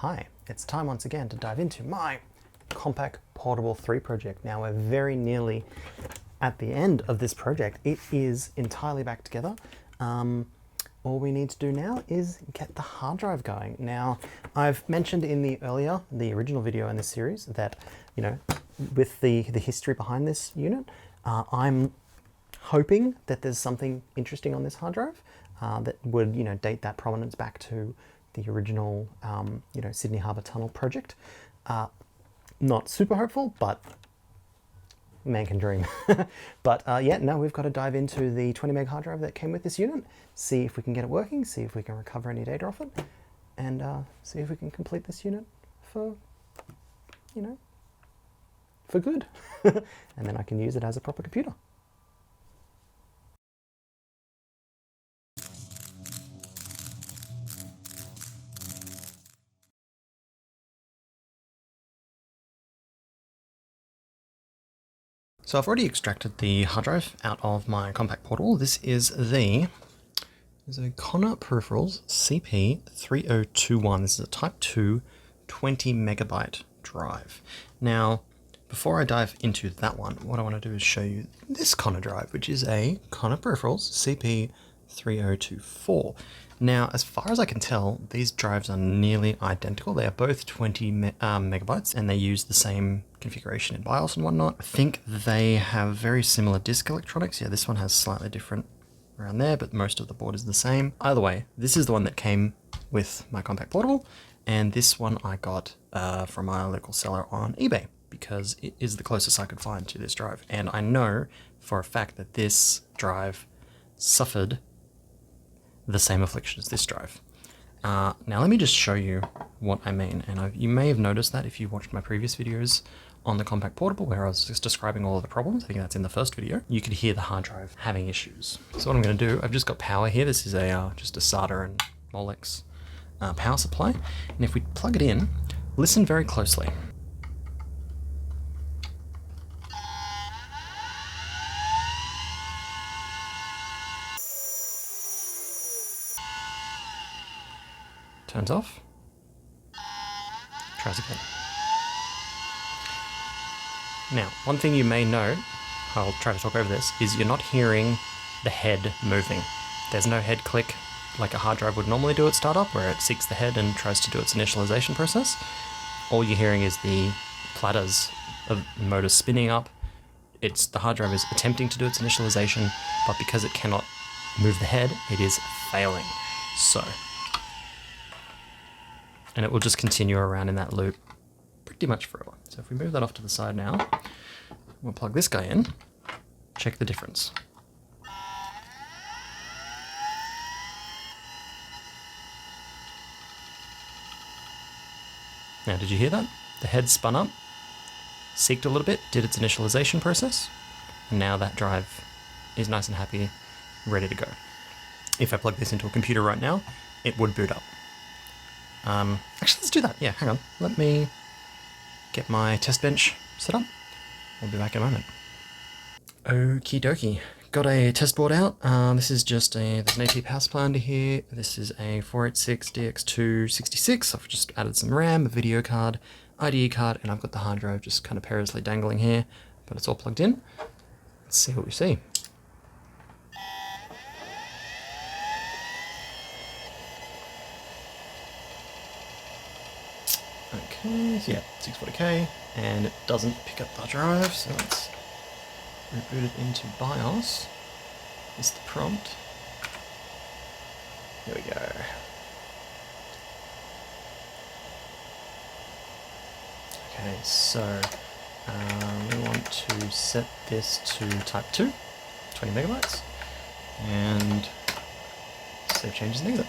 Hi, it's time once again to dive into my Compaq Portable 3 project. Now we're very nearly at the end of this project. It is entirely back together. All we need to do now is get the hard drive going. Now, I've mentioned in the original video in this series that, you know, with the history behind this unit, I'm hoping that there's something interesting on this hard drive that would, you know, date that provenance back to the original, you know, Sydney Harbour Tunnel project. Not super hopeful, but man can dream. But yeah, no, we've got to dive into the 20 meg hard drive that came with this unit, see if we can get it working, see if we can recover any data off it, and see if we can complete this unit for, you know, for good. And then I can use it as a proper computer. So I've already extracted the hard drive out of my Compaq Portable. This is a Compaq Peripherals CP3021. This is a Type 2 20 megabyte drive. Now, before I dive into that one, what I want to do is show you this Compaq drive, which is a Compaq Peripherals CP3024. Now, as far as I can tell, these drives are nearly identical. They are both 20 megabytes, and they use the same configuration in BIOS and whatnot. I think they have very similar disk electronics. Yeah, this one has slightly different around there, but most of the board is the same. Either way, this is the one that came with my Compaq Portable, and this one I got from my local seller on eBay, because it is the closest I could find to this drive. And I know for a fact that this drive suffered the same affliction as this drive. Now let me just show you what I mean. And you may have noticed that if you watched my previous videos on the Compaq Portable, where I was just describing all of the problems. I think that's in the first video. You could hear the hard drive having issues. So what I'm going to do, I've just got power here. This is just a SATA and Molex power supply. And if we plug it in, listen very closely. Turns off. Tries again. Now, one thing you may know, I'll try to talk over this, is you're not hearing the head moving. There's no head click like a hard drive would normally do at startup, where it seeks the head and tries to do its initialization process. All you're hearing is the platters of motors spinning up. The hard drive is attempting to do its initialization, but because it cannot move the head, it is failing. And it will just continue around in that loop pretty much forever. So if we move that off to the side now, we'll plug this guy in, check the difference. Now, did you hear that? The head spun up, seeked a little bit, did its initialization process, and now that drive is nice and happy, ready to go. If I plug this into a computer right now, it would boot up. Actually, let's do that. Yeah, hang on. Let me get my test bench set up. We'll be back in a moment. Okie dokie. Got a test board out. This is just there's an AT power supply under here. This is a 486DX266. I've just added some RAM, a video card, IDE card, and I've got the hard drive just kind of perilously dangling here, but it's all plugged in. Let's see what we see. Okay, so yeah, 640K, and it doesn't pick up the drive, so let's reboot it into BIOS. Is the prompt. There we go. Okay, so we want to set this to Type 2, 20 megabytes, and save changes and exit.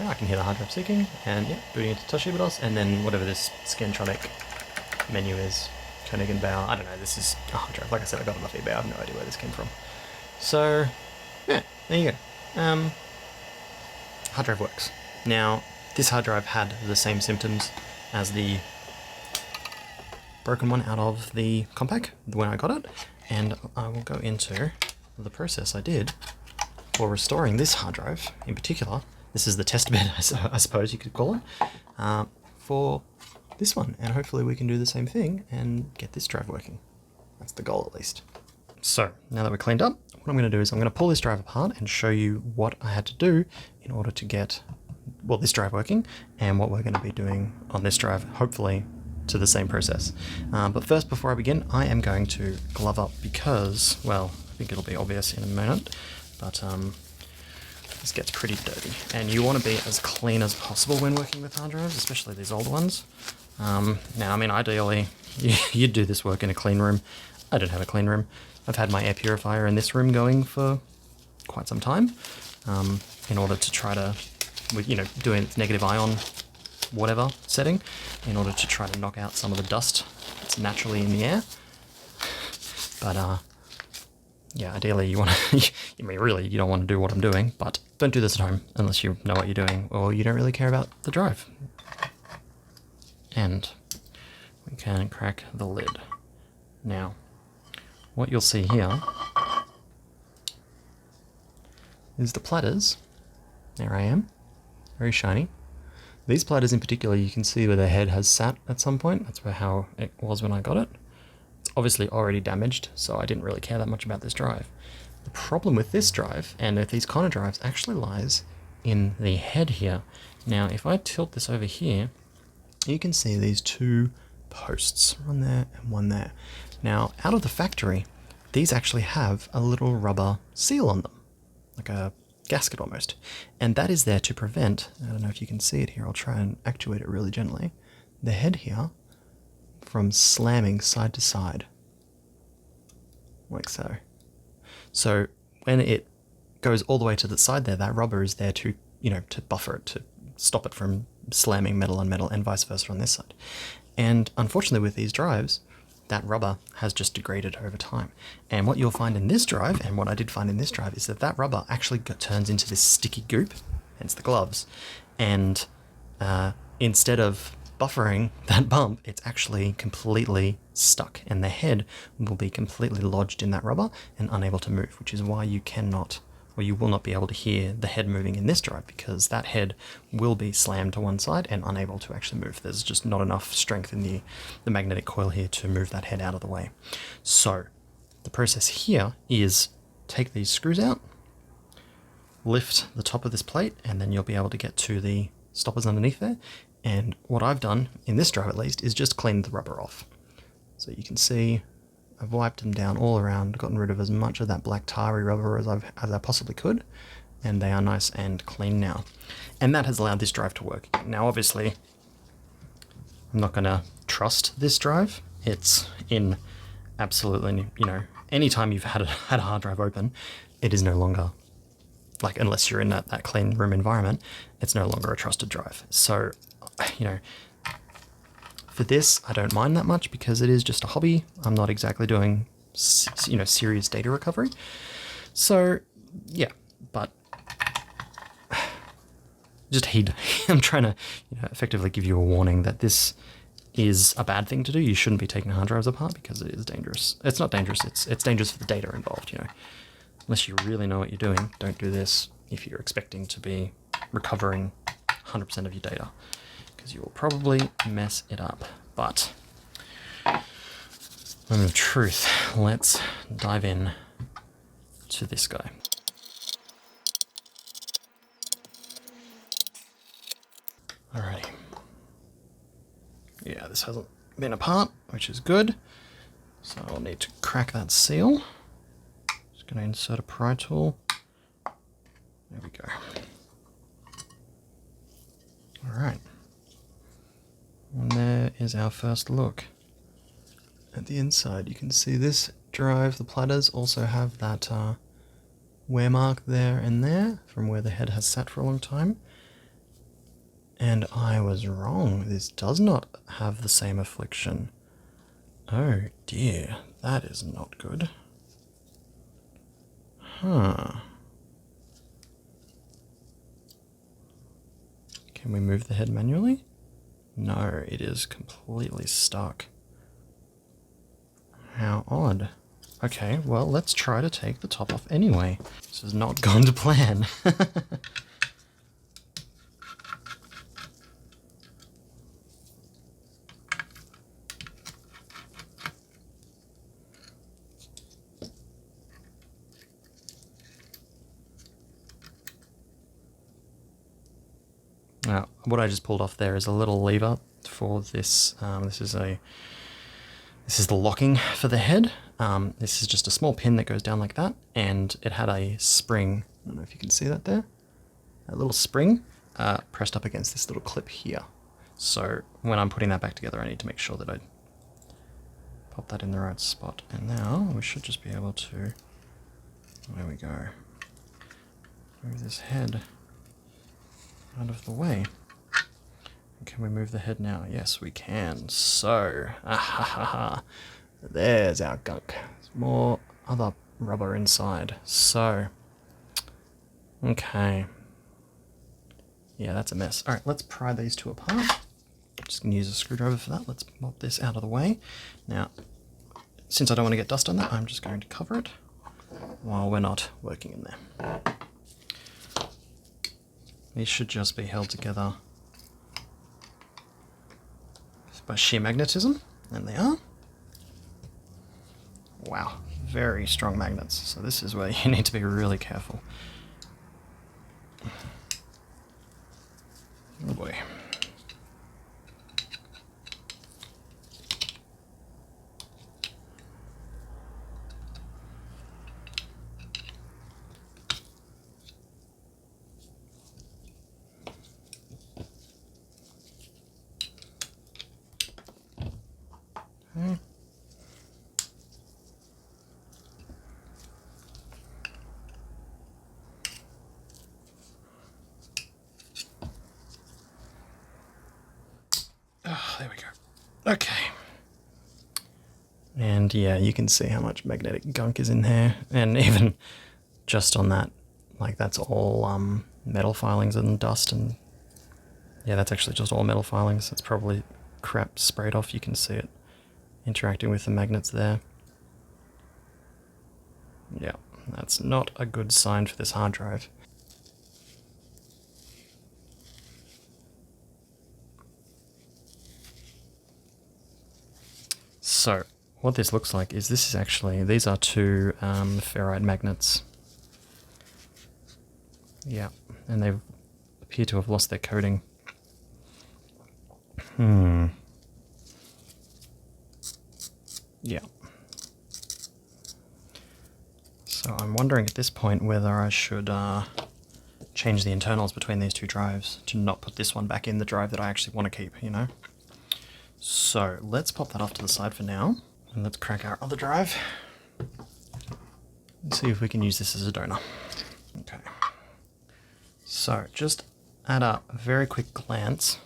I can hear the hard drive seeking, and yeah, booting into Toshiba, and then whatever this Scantronic menu is, Koenig and Bauer, I don't know, this is a hard drive. Like I said, I got it off eBay, I have no idea where this came from. So, yeah, there you go. Hard drive works. Now, this hard drive had the same symptoms as the broken one out of the Compaq when I got it, and I will go into the process I did for restoring this hard drive in particular. This is the test bed, I suppose you could call it, for this one, and hopefully we can do the same thing and get this drive working. That's the goal, at least. So now that we're cleaned up, what I'm going to do is I'm going to pull this drive apart and show you what I had to do in order to get, well, this drive working, and what we're going to be doing on this drive, hopefully to the same process. But first, before I begin, I am going to glove up because, well, I think it'll be obvious in a minute, but this gets pretty dirty, and you want to be as clean as possible when working with hard drives, especially these old ones. Now, I mean, ideally, you'd do this work in a clean room. I don't have a clean room. I've had my air purifier in this room going for quite some time, in order to try to, with, you know, doing its negative ion whatever setting, in order to try to knock out some of the dust that's naturally in the air. But yeah, ideally you want to, I mean, really, you don't want to do what I'm doing, but don't do this at home unless you know what you're doing or you don't really care about the drive. And we can crack the lid. Now, what you'll see here is the platters. There I am, very shiny. These platters in particular, you can see where the head has sat at some point. That's how it was when I got it. It's obviously already damaged, so I didn't really care that much about this drive. The problem with this drive, and with these kind of drives, actually lies in the head here. Now, if I tilt this over here, you can see these two posts, one there and one there. Now, out of the factory, these actually have a little rubber seal on them, like a gasket almost. And that is there to prevent, I don't know if you can see it here, I'll try and actuate it really gently, the head here from slamming side to side, like so. So when it goes all the way to the side there, that rubber is there to, you know, to buffer it, to stop it from slamming metal on metal, and vice versa on this side. And unfortunately with these drives, that rubber has just degraded over time. And what you'll find in this drive, and what I did find in this drive, is that that rubber actually turns into this sticky goop, hence the gloves. And instead of buffering that bump, it's actually completely stuck, and the head will be completely lodged in that rubber and unable to move, which is why you cannot, or you will not be able to hear the head moving in this drive, because that head will be slammed to one side and unable to actually move. There's just not enough strength in the magnetic coil here to move that head out of the way. So the process here is take these screws out, lift the top of this plate, and then you'll be able to get to the stoppers underneath there. And what I've done, in this drive at least, is just clean the rubber off. So you can see I've wiped them down all around, gotten rid of as much of that black tarry rubber as I possibly could, and they are nice and clean now. And that has allowed this drive to work. Now obviously, I'm not going to trust this drive. It's in absolutely, you know, anytime you've had a hard drive open, it is no longer, like, unless you're in that clean room environment, it's no longer a trusted drive. So, you know, for this, I don't mind that much because it is just a hobby. I'm not exactly doing, you know, serious data recovery. So, yeah, but just heed. I'm trying to, you know, effectively give you a warning that this is a bad thing to do. You shouldn't be taking hard drives apart because it is dangerous. It's not dangerous. It's dangerous for the data involved, you know. Unless you really know what you're doing, don't do this if you're expecting to be recovering 100% of your data, because you will probably mess it up. But, moment of truth, let's dive in to this guy. Alrighty. Yeah, this hasn't been apart, which is good. So I'll need to crack that seal. Just going to insert a pry tool. There we go. Alright. And there is our first look. At the inside, you can see this drive, the platters also have that wear mark there and there from where the head has sat for a long time. And I was wrong. This does not have the same affliction. Oh dear, that is not good. Huh. Can we move the head manually? No, it is completely stuck. How odd. Okay, well, let's try to take the top off anyway. This has not gone to plan. Now, what I just pulled off there is a little lever for this. This is the locking for the head. This is just a small pin that goes down like that, and it had a spring. I don't know if you can see that there. A little spring pressed up against this little clip here. So when I'm putting that back together, I need to make sure that I pop that in the right spot. And now we should just be able to, there we go, move this head out of the way. Can we move the head now? Yes, we can. So, there's our gunk. There's more other rubber inside. So, okay. Yeah, that's a mess. All right, let's pry these two apart. Just gonna use a screwdriver for that. Let's mop this out of the way. Now, since I don't want to get dust on that, I'm just going to cover it while we're not working in there. These should just be held together by sheer magnetism, and they are. Wow, very strong magnets. So this is where you need to be really careful. Oh boy. Okay. Oh, there we go. Okay. And yeah, you can see how much magnetic gunk is in there. And even just on that, like that's all metal filings and dust. And yeah, that's actually just all metal filings. It's probably crap sprayed off. You can see it interacting with the magnets there. Yeah, that's not a good sign for this hard drive. So, what this looks like is this is actually, these are two ferrite magnets. Yeah, and they appear to have lost their coating. Yeah. So I'm wondering at this point whether I should change the internals between these two drives to not put this one back in the drive that I actually want to keep, you know? So let's pop that off to the side for now, and let's crack our other drive and see if we can use this as a donor. Okay. So just at a very quick glance,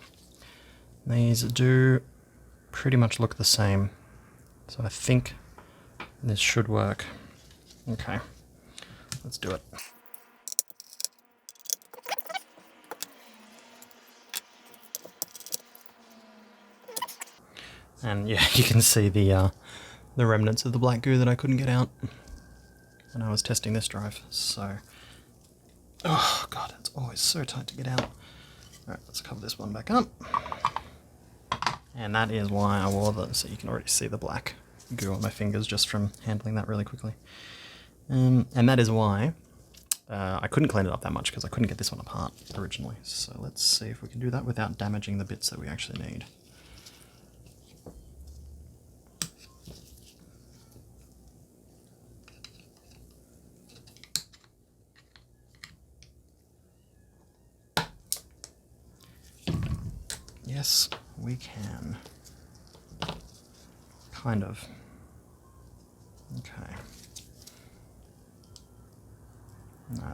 these do pretty much look the same. So I think this should work. Okay, let's do it. And yeah, you can see the remnants of the black goo that I couldn't get out when I was testing this drive. So, oh god, it's always so tight to get out. All right, let's cover this one back up. And that is why I wore them, so you can already see the black goo on my fingers just from handling that really quickly. And that is why I couldn't clean it up that much, because I couldn't get this one apart originally. So let's see if we can do that without damaging the bits that we actually need. Yes, we can. Kind of. Okay.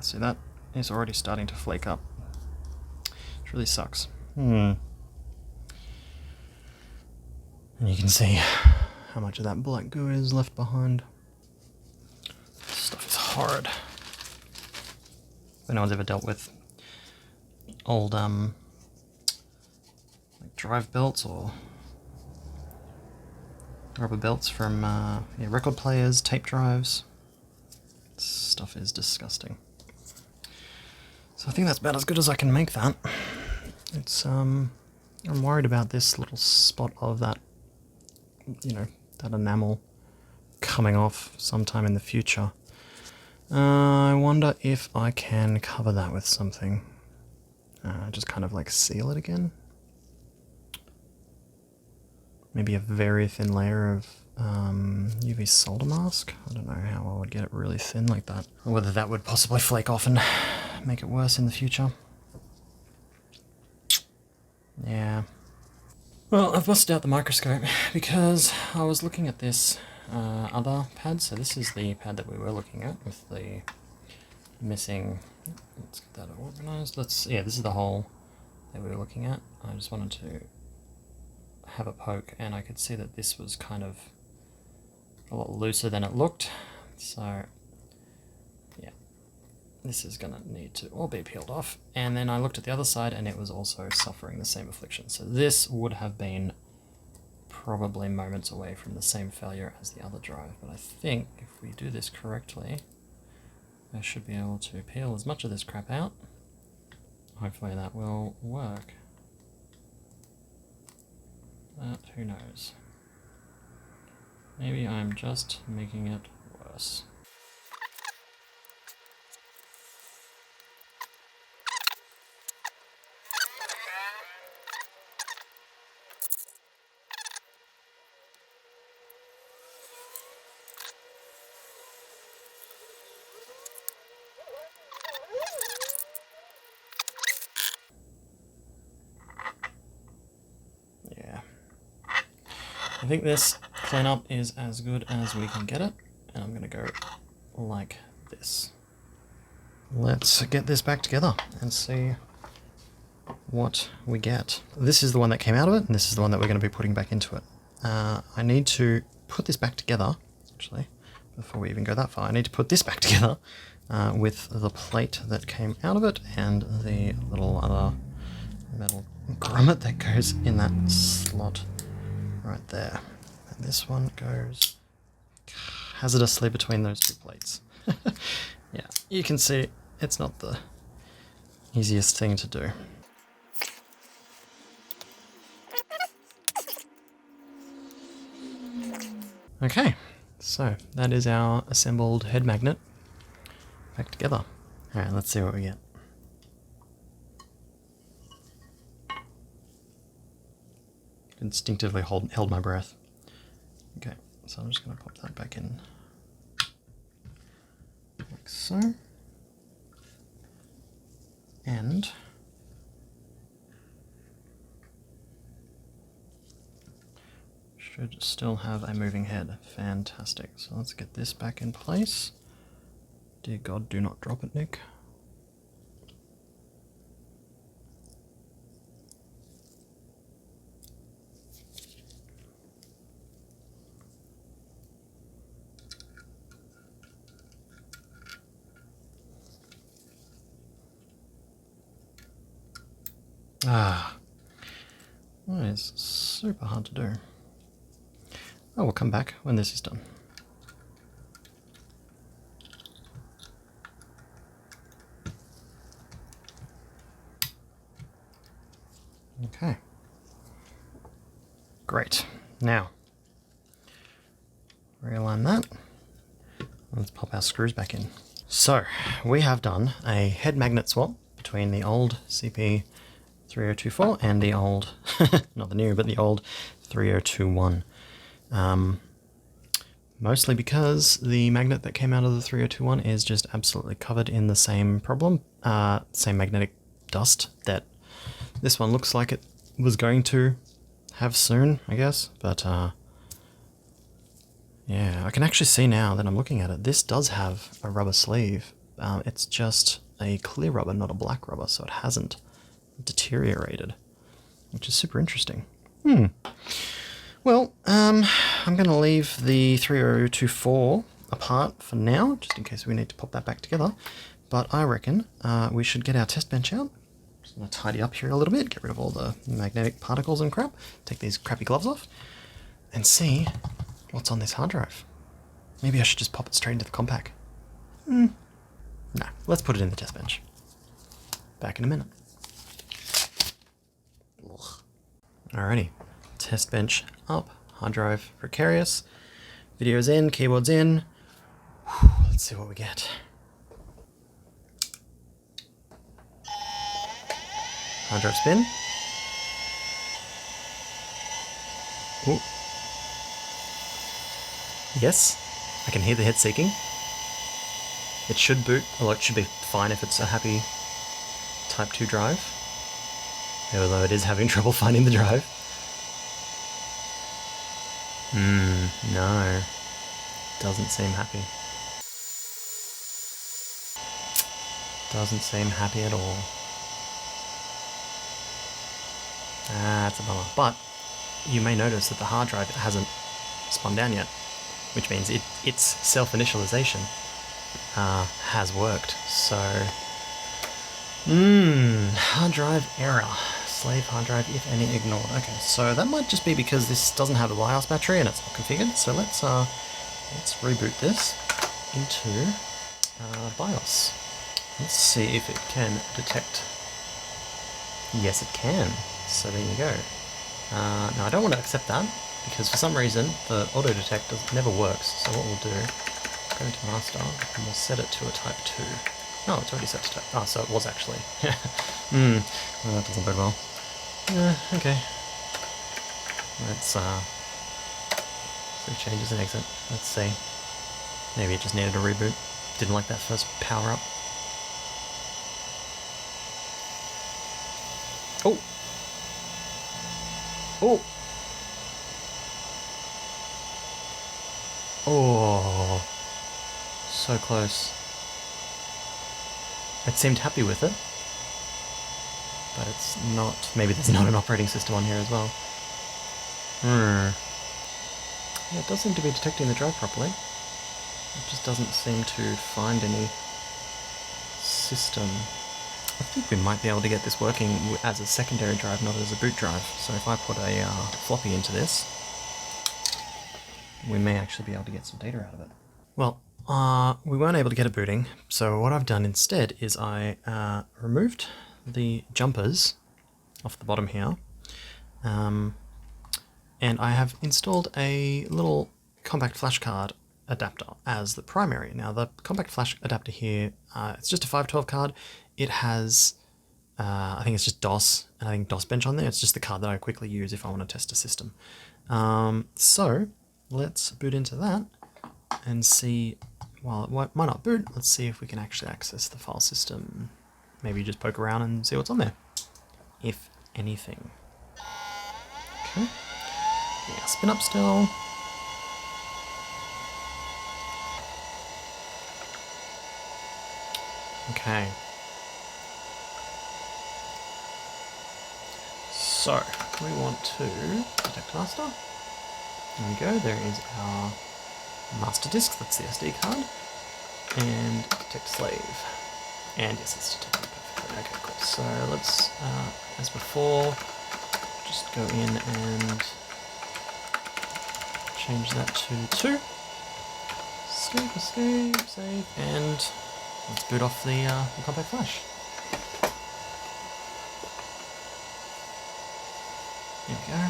See, that is already starting to flake up. It really sucks. And you can see how much of that black goo is left behind. This stuff is horrid. If anyone's ever dealt with old like drive belts or rubber belts from yeah, record players, tape drives. This stuff is disgusting. So I think that's about as good as I can make that. It's I'm worried about this little spot of that, you know, that enamel coming off sometime in the future. I wonder if I can cover that with something. Just kind of like seal it again. Maybe a very thin layer of UV solder mask. I don't know how I would get it really thin like that. Or whether that would possibly flake off and make it worse in the future. Yeah. Well, I've busted out the microscope because I was looking at this other pad. So this is the pad that we were looking at with the missing... Let's get that organised. Yeah, this is the hole that we were looking at. I just wanted to have a poke, and I could see that this was kind of a lot looser than it looked. So yeah, this is gonna need to all be peeled off. And then I looked at the other side and it was also suffering the same affliction. So this would have been probably moments away from the same failure as the other drive. But I think if we do this correctly, I should be able to peel as much of this crap out. Hopefully that will work. But who knows? Maybe I'm just making it worse. I think this cleanup is as good as we can get it, and I'm going to go like this. Let's get this back together and see what we get. This is the one that came out of it, and this is the one that we're going to be putting back into it. I need to put this back together, actually, before we even go that far. I need to put this back together with the plate that came out of it and the little other metal grommet that goes in that slot right there. And this one goes hazardously between those two plates. Yeah, you can see it's not the easiest thing to do. Okay, so that is our assembled head magnet back together. Alright, let's see what we get. Instinctively held my breath. Okay, so I'm just going to pop that back in like so. And should still have a moving head. Fantastic. So let's get this back in place. Dear God, do not drop it, Nick. Ah, that is super hard to do. Oh, we'll come back when this is done. Okay. Great. Now, realign that. Let's pop our screws back in. So, we have done a head magnet swap between the old CP3024 and the old, not the new, but the old 3021. Mostly because the magnet that came out of the 3021 is just absolutely covered in the same problem, same magnetic dust that this one looks like it was going to have soon, I guess. But yeah, I can actually see now that I'm looking at it, this does have a rubber sleeve. It's just a clear rubber, not a black rubber, so it hasn't deteriorated, which is super interesting. Well, I'm going to leave the 3024 apart for now, just in case we need to pop that back together. But I reckon we should get our test bench out. Just going to tidy up here a little bit, get rid of all the magnetic particles and crap, take these crappy gloves off, and see What's on this hard drive? Maybe I should just pop it straight into the Compaq. No, let's put it in the test bench. Back in a minute. Alrighty, test bench up, hard drive precarious, videos in, keyboards in. Whew, let's see what we get. Hard drive spin. Ooh. Yes, I can hear the head seeking. It should boot, although it should be fine if it's a happy Type 2 drive. Although it is having trouble finding the drive. No. Doesn't seem happy. Doesn't seem happy at all. That's a bummer. But you may notice that the hard drive hasn't spun down yet, which means its self-initialization has worked. So, hard drive error. Slave hard drive, if any, ignored. Okay, so that might just be because this doesn't have a BIOS battery and it's not configured. So let's reboot this into BIOS. Let's see if it can detect. Yes, it can. So there you go. Now I don't want to accept that because for some reason the auto detect never works. So what we'll do, go into master and we'll set it to a type 2. No, it's already set to type. Oh, so it was actually. Well, that doesn't bode well. Okay. Let's save changes and exit. Let's see. Maybe it just needed a reboot. Didn't like that first power up. Oh! Oh! Oh! So close. It seemed happy with it. But it's not. Maybe there's not an operating system on here as well. Yeah, it does seem to be detecting the drive properly. It just doesn't seem to find any system. I think we might be able to get this working as a secondary drive, not as a boot drive. So if I put a floppy into this, we may actually be able to get some data out of it. Well, we weren't able to get it booting, so what I've done instead is I removed the jumpers off the bottom here, and I have installed a little compact flash card adapter as the primary. Now the compact flash adapter here, it's just a 512 card. It has, I think it's just DOS, and I think DOS bench on there. It's just the card that I quickly use if I want to test a system. So let's boot into that and see, while it might not boot, let's see if we can actually access the file system. Maybe just poke around and see what's on there, if anything. Okay, yeah, spin up still. Okay. So, we want to detect master. There we go, there is our master disk, that's the SD card. And detect slave. And yes, it's detected perfectly. Okay, cool. So let's, as before, just go in and change that to 2. Escape, escape, save, and let's boot off the compact flash. There we go.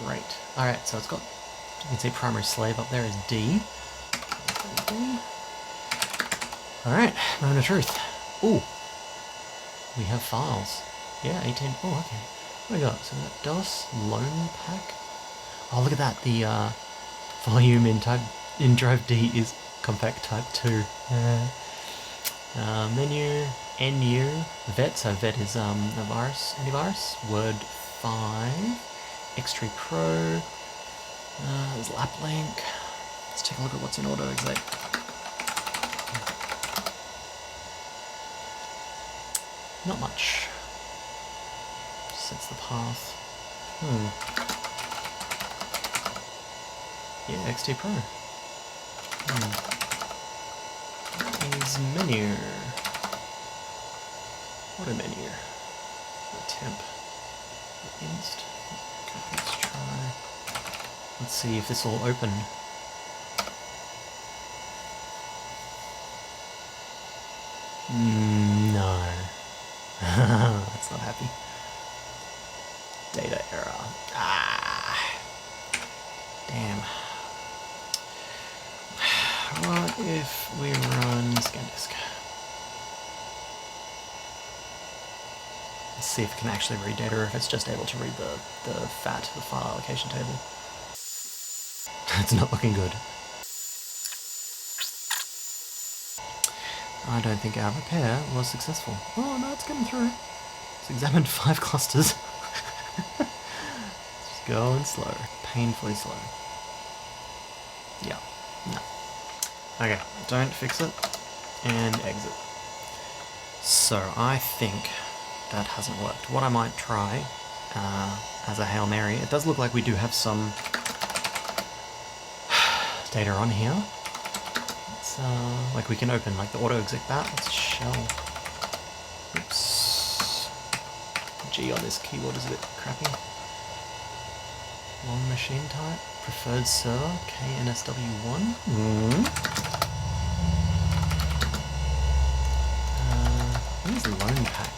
Great. Alright, so it's got, you can see primary slave up there is D. Alright, moment of truth. Ooh, we have files. Yeah, 18, oh, okay. What do we got? So that DOS loan pack. Oh, look at that. The volume in drive D is compact type 2. Menu, NU, vet, so vet is antivirus, Word 5, X3 Pro, there's LapLink. Let's take a look at what's in auto exec. Not much. Sets the path. Yeah, XT Pro. Is menu. Auto menu. The temp. The inst. Okay, let's try. see if this will open. No. That's not happy. Data error. Ah. Damn. What if we run scan disk? Let's see if it can actually read data or if it's just able to read the FAT, the file allocation table. It's not looking good. I don't think our repair was successful. Oh no, it's getting through. It's examined 5 clusters. Just going slow. Painfully slow. Yeah, no. Okay, don't fix it. And exit. So I think that hasn't worked. What I might try, as a Hail Mary, it does look like we do have some data on here. It's, like we can open like the auto exec bat. Let's shell. Oops. G on this keyboard is a bit crappy. Long machine type. Preferred server. KNSW1. Where's the loan pack?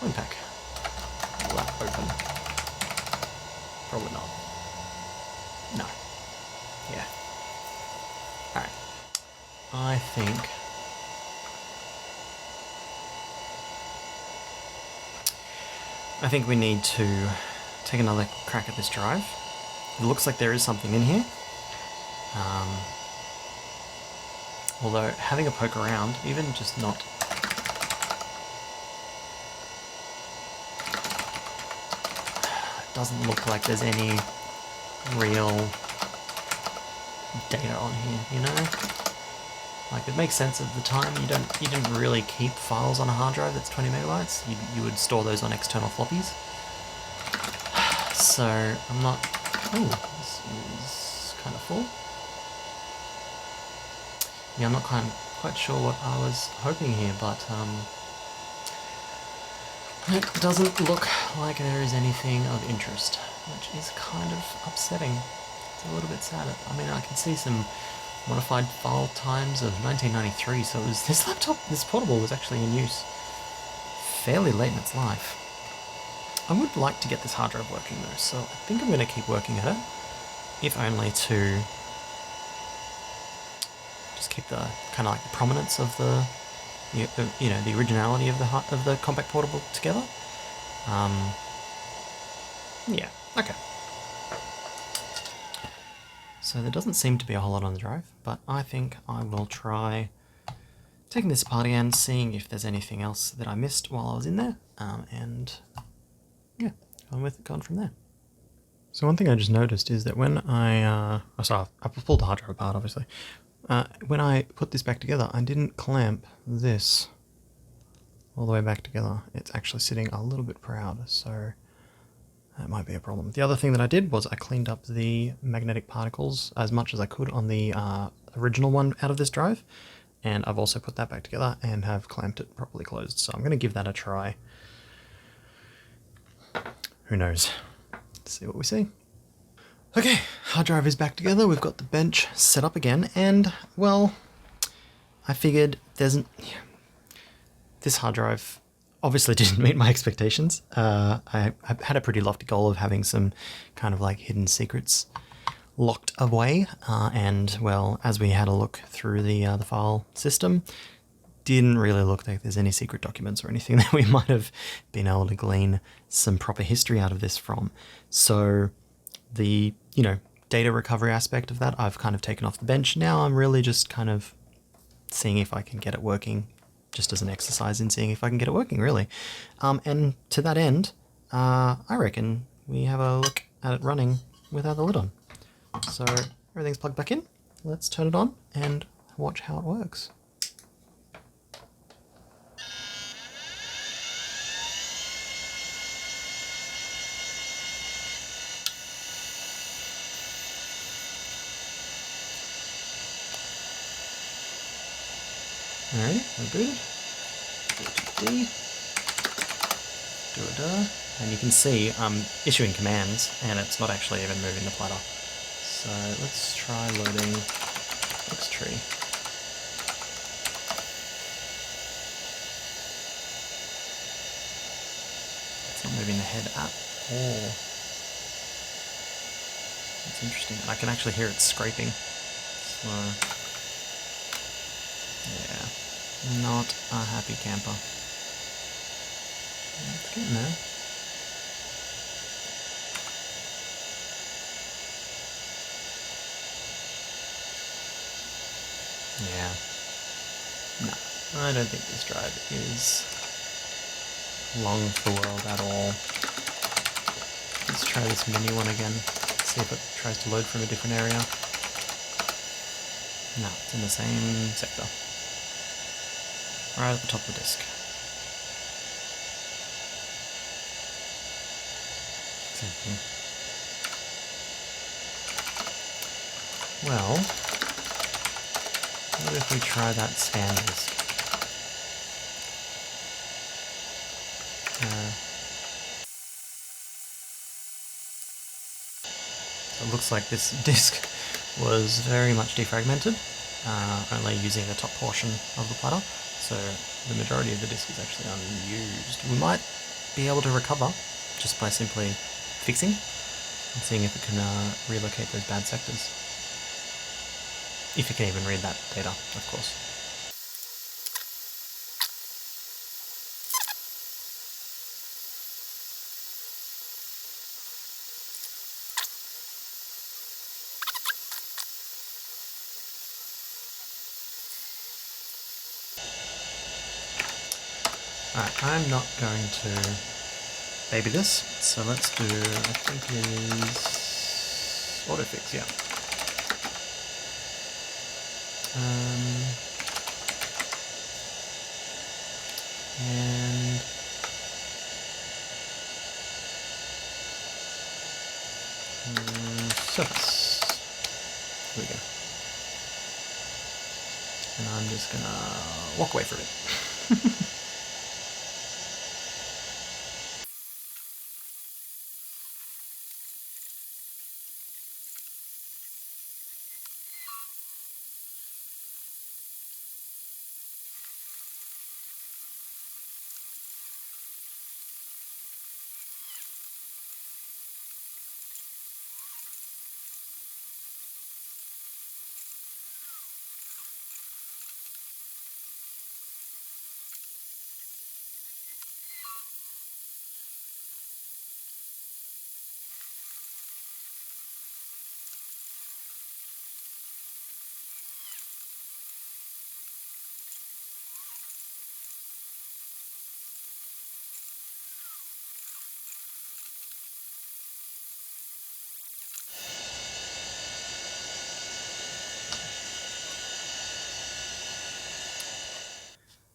Loan pack. Will that open? Probably not. No. Yeah. Alright. I think we need to take another crack at this drive. It looks like there is something in here. Although having a poke around, even just not... It doesn't look like there's any real data on here, you know? Like, it makes sense at the time. You didn't really keep files on a hard drive that's 20 megabytes. You would store those on external floppies. So I'm not... Oh, this is kind of full. Yeah, I'm not quite sure what I was hoping here, but it doesn't look like there is anything of interest, which is kind of upsetting. It's a little bit sad. I mean, I can see some modified file times of 1993, so it was, this portable was actually in use fairly late in its life. I would like to get this hard drive working though, so I think I'm going to keep working at it, if only to just keep the kind of like the prominence of the you know, the originality of the Compaq Portable together. Yeah, okay. So there doesn't seem to be a whole lot on the drive, but I think I will try taking this apart again, seeing if there's anything else that I missed while I was in there, and yeah, going from there. So one thing I just noticed is that when I pulled the hard drive apart, obviously. When I put this back together, I didn't clamp this all the way back together. It's actually sitting a little bit proud, so that might be a problem. The other thing that I did was I cleaned up the magnetic particles as much as I could on the original one out of this drive, and I've also put that back together and have clamped it properly closed. So I'm going to give that a try. Who knows? Let's see what we see. Okay, hard drive is back together. We've got the bench set up again, and well, I figured this hard drive obviously didn't meet my expectations. I had a pretty lofty goal of having some kind of like hidden secrets locked away, and well, as we had a look through the file system, didn't really look like there's any secret documents or anything that we might have been able to glean some proper history out of this from. So the, you know, data recovery aspect of that I've kind of taken off the bench. Now I'm really just kind of seeing if I can get it working, just as an exercise in seeing if I can get it working, really. And to that end, I reckon we have a look at it running without the lid on. So everything's plugged back in. Let's turn it on and watch how it works. Alrighty, we're booted. D. Do a da. And you can see I'm issuing commands and it's not actually even moving the platter. So let's try loading next tree. It's not moving the head at all. That's interesting. I can actually hear it scraping. So, yeah, not a happy camper. It's getting there. Yeah. No, I don't think this drive is long for the world at all. Let's try this menu one again. See if it tries to load from a different area. No, it's in the same sector. Right at the top of the disk. Same thing. Well, what if we try that scan disk? So it looks like this disk was very much defragmented, only using the top portion of the platter, so the majority of the disk is actually unused. We might be able to recover just by simply fixing and seeing if it can relocate those bad sectors. If you can even read that data, of course. Alright, I'm not going to baby this, so let's do, I think it is autofix, yeah. And surface. Here we go. And I'm just gonna walk away from it.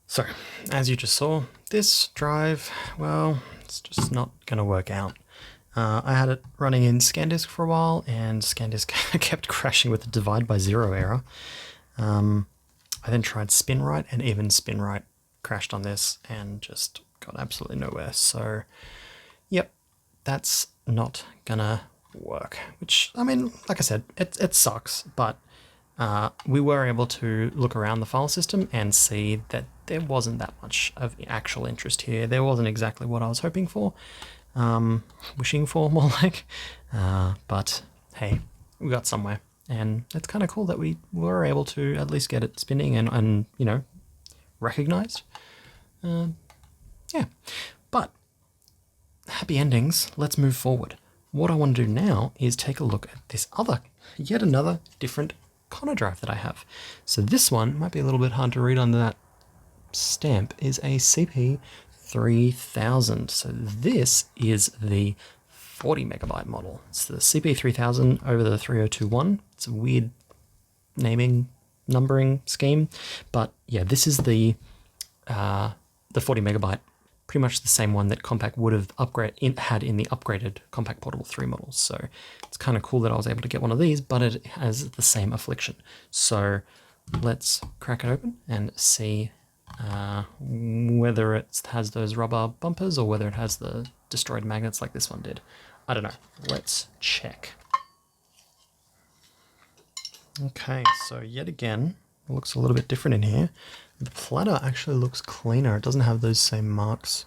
So, as you just saw, this drive, well, it's just not going to work out. I had it running in ScanDisk for a while, and ScanDisk kept crashing with the divide by zero error. I then tried SpinRite, and even SpinRite crashed on this and just got absolutely nowhere. So, yep, that's not gonna work. Which, I mean, like I said, it sucks, but we were able to look around the file system and see that there wasn't that much of actual interest here. There wasn't exactly what I was hoping for, wishing for more like, but hey, we got somewhere. And it's kind of cool that we were able to at least get it spinning and you know, recognized. Yeah, but happy endings, let's move forward. What I want to do now is take a look at this yet another different Connor drive that I have. So this one might be a little bit hard to read under that stamp, is a CP3000. So this is the 40 megabyte model. It's the CP3000 over the 3021. It's a weird numbering scheme, but yeah, this is the 40 megabyte, pretty much the same one that Compaq would have had in the upgraded Compaq Portable 3 models. So it's kind of cool that I was able to get one of these, but it has the same affliction. So let's crack it open and see whether it has those rubber bumpers or whether it has the destroyed magnets like this one did. I don't know. Let's check. Okay, so yet again, it looks a little bit different in here. The platter actually looks cleaner. It doesn't have those same marks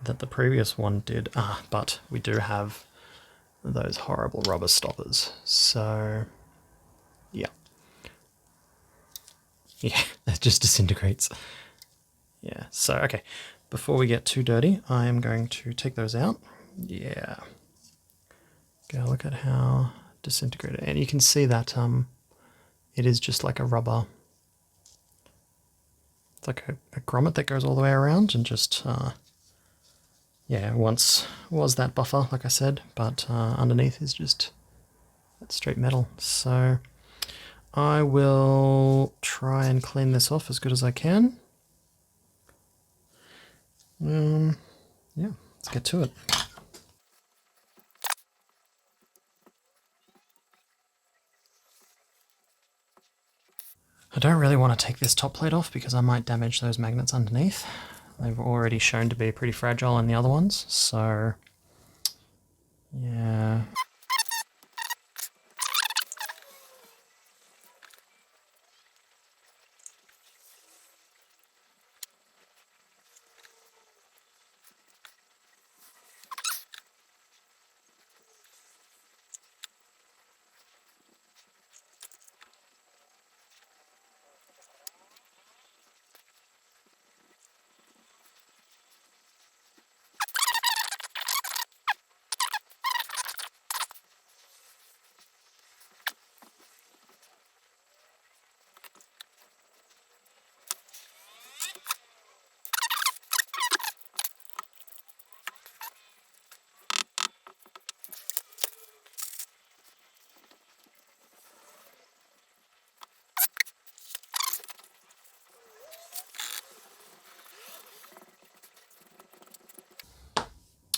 that the previous one did. But we do have those horrible rubber stoppers. So, yeah. Yeah, it just disintegrates. Yeah, so, okay. Before we get too dirty, I am going to take those out. Yeah. Go look at how disintegrated. And you can see that it is just like a rubber. It's like a grommet that goes all the way around and just, yeah, once was that buffer, like I said, but underneath is just that straight metal. So I will try and clean this off as good as I can. Yeah, let's get to it. I don't really want to take this top plate off because I might damage those magnets underneath. They've already shown to be pretty fragile in the other ones, so yeah.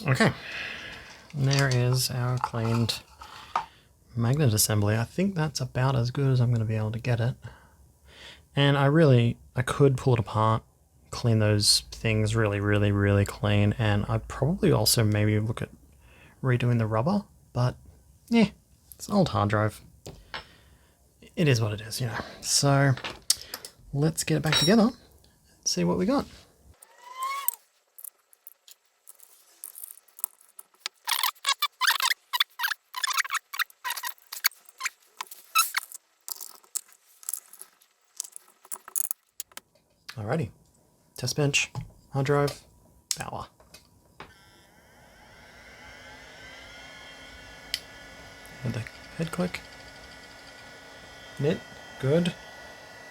Okay, and there is our cleaned magnet assembly. I think that's about as good as I'm going to be able to get it. And I could pull it apart, clean those things really clean, and I'd probably also maybe look at redoing the rubber, but yeah, it's an old hard drive. It is what it is, you know. So let's get it back together and see what we got. Alrighty, test bench, hard drive, power. With the head click. Knit, good.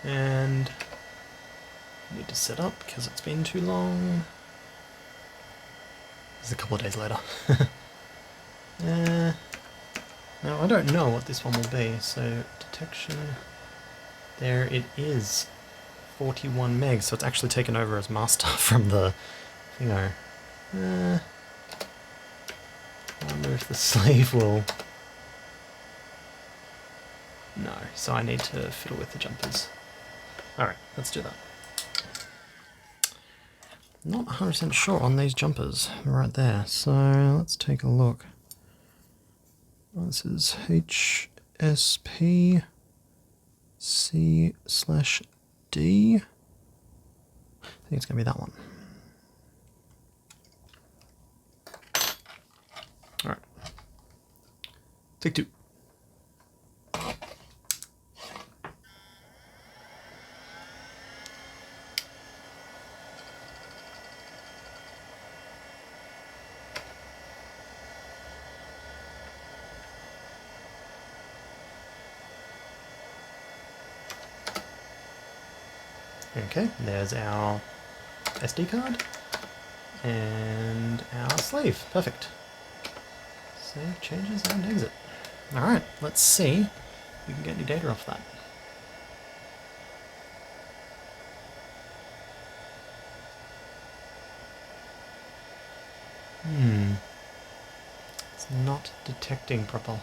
And need to set up because it's been too long. This is a couple of days later. Now I don't know what this one will be, so detection, there it is. 41 megs, so it's actually taken over as master from the thingo. I wonder if the sleeve will... No, so I need to fiddle with the jumpers. Alright, let's do that. Not 100% sure on these jumpers right there, so let's take a look. This is HSP C/D. I think it's going to be that one. Alright. Take two. Okay, there's our SD card and our sleeve. Perfect. Save changes and exit. Alright, let's see if we can get any data off that. It's not detecting proper.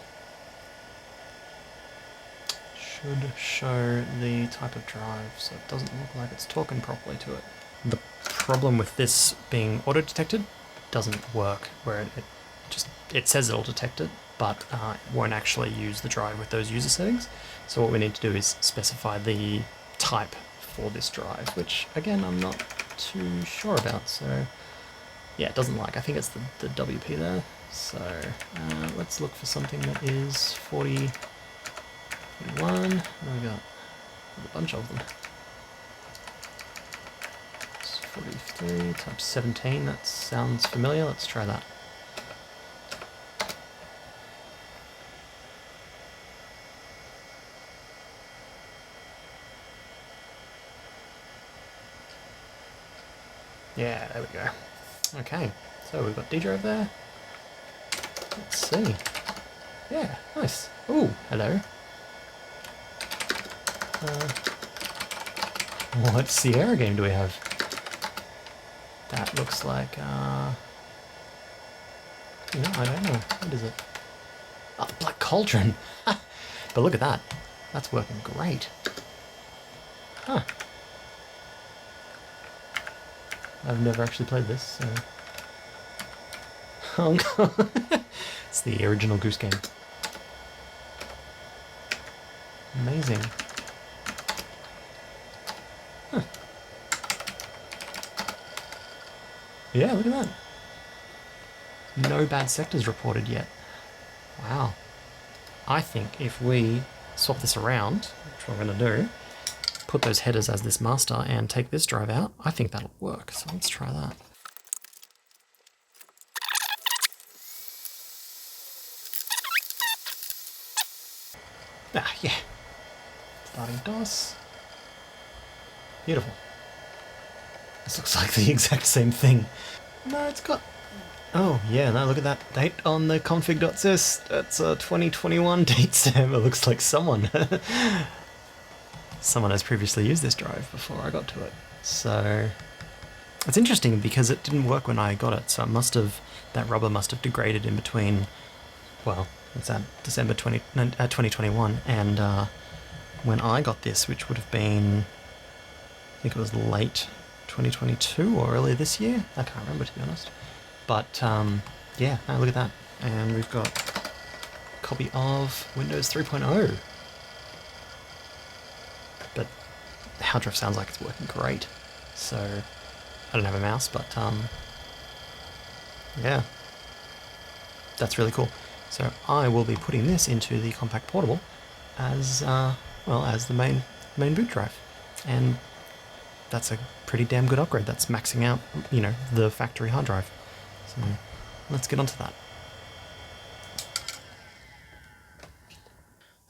Should show the type of drive, so it doesn't look like it's talking properly to it. The problem with this being auto-detected doesn't work, where it says it'll detect it, but it won't actually use the drive with those user settings. So what we need to do is specify the type for this drive, which again I'm not too sure about. So yeah, it doesn't like. I think it's the WP there. So let's look for something that is 40, 41. What do we got? A bunch of them. 43 type 17. That sounds familiar. Let's try that. Yeah, there we go. Okay, so we've got D drive there. Let's see. Yeah, nice. Ooh, hello. What Sierra game do we have? That looks like, I don't know. What is it? Oh, Black Cauldron. But look at that. That's working great. Huh. I've never actually played this, so... Oh no. It's the original Goose Game. Amazing. Huh. Yeah, look at that. No bad sectors reported yet. Wow. I think if we swap this around, which we're going to do, put those headers as this master and take this drive out, I think that'll work. So let's try that. Ah, yeah. Starting DOS. Beautiful. This looks like the exact same thing. No, it's got... Oh, yeah, no, look at that date on the config.sys. That's a 2021 date stamp. It looks like someone has previously used this drive before I got to it. So it's interesting because it didn't work when I got it. So it must have, that rubber must have degraded in between, well, what's that, December 2021 and when I got this, which would have been, I think it was late 2022 or earlier this year. I can't remember, to be honest. But yeah, no, look at that. And we've got a copy of Windows 3.0. But the hard drive sounds like it's working great. So I don't have a mouse, but yeah, that's really cool. So I will be putting this into the Compaq Portable as well as the main boot drive, and that's a pretty damn good upgrade. That's maxing out, you know, the factory hard drive. So let's get onto that.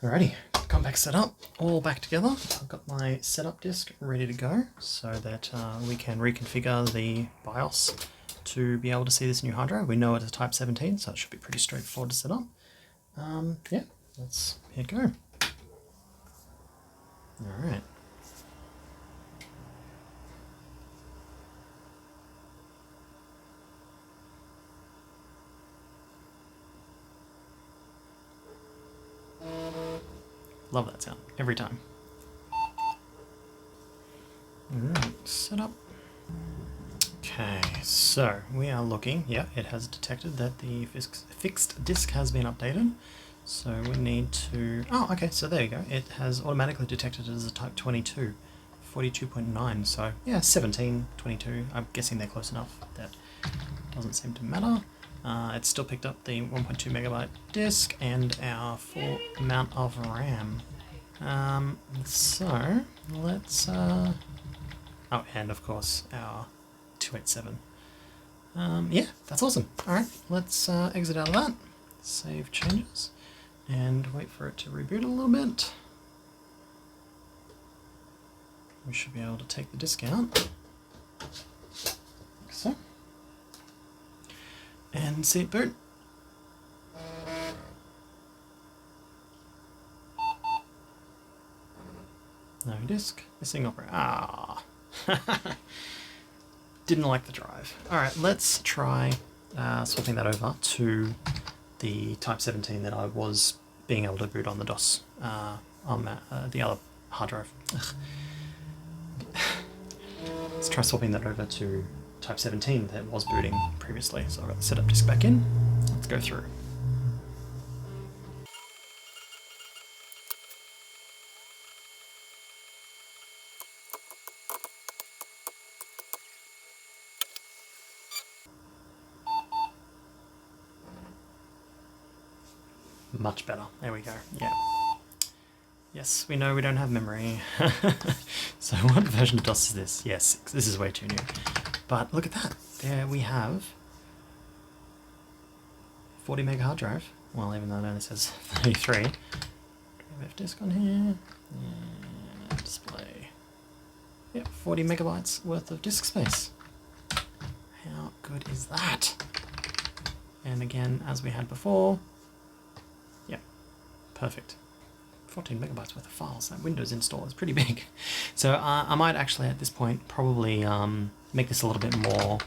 Alrighty, Compaq setup, all back together. I've got my setup disk ready to go so that we can reconfigure the BIOS to be able to see this new hard drive. We know it's a Type 17, so it should be pretty straightforward to set up. Yeah, let's hit go. Alright. Love that sound, every time. Alright, set up. Okay, so we are looking, yeah, it has detected that the fixed disk has been updated. So we need to, oh, okay, so there you go. It has automatically detected it as a Type 22, 42.9, so yeah, 17, 22. I'm guessing they're close enough. That doesn't seem to matter. It's still picked up the 1.2 megabyte disk and our full amount of RAM. So let's, oh, and of course our 287. Yeah, that's awesome. All right, let's exit out of that, save changes, and wait for it to reboot a little bit. We should be able to take the disk out, like so, and see it boot. No disk, missing opera. Ah, didn't like the drive. All right, let's try swapping that over to the Type 17 that I was being able to boot on the DOS on the other hard drive. Let's try swapping that over to type 17 that was booting previously. So I've got the setup disk back in. Let's go through. Much better. There we go. Yeah. Yes, we know we don't have memory. So what version of DOS is this? Yes, this is way too new. But look at that. There we have 40 meg hard drive. Well, even though it only says 33. Do we have disk on here? Yeah, display. Yep, 40 megabytes worth of disk space. How good is that? And again, as we had before, yep, perfect. 14 megabytes worth of files. That Windows install is pretty big. So I might actually at this point probably make this a little bit more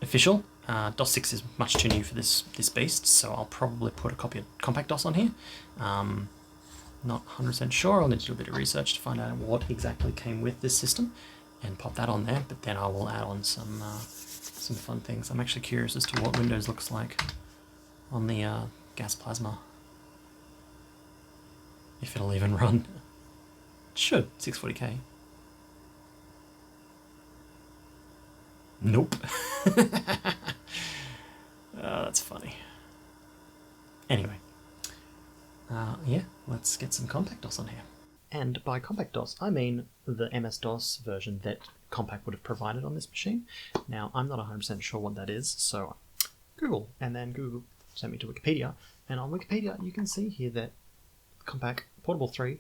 official. DOS 6 is much too new for this beast, so I'll probably put a copy of Compaq DOS on here. Not 100% sure, I'll need to do a bit of research to find out what exactly came with this system and pop that on there, but then I will add on some fun things. I'm actually curious as to what Windows looks like on the gas plasma. If it'll even run. It should, 640k. Nope. That's funny. Anyway. Yeah, let's get some Compaq DOS on here. And by Compaq DOS, I mean the MS-DOS version that Compaq would have provided on this machine. Now, I'm not 100% sure what that is, so Google, and then Google sent me to Wikipedia, and on Wikipedia you can see here that Compaq Portable 3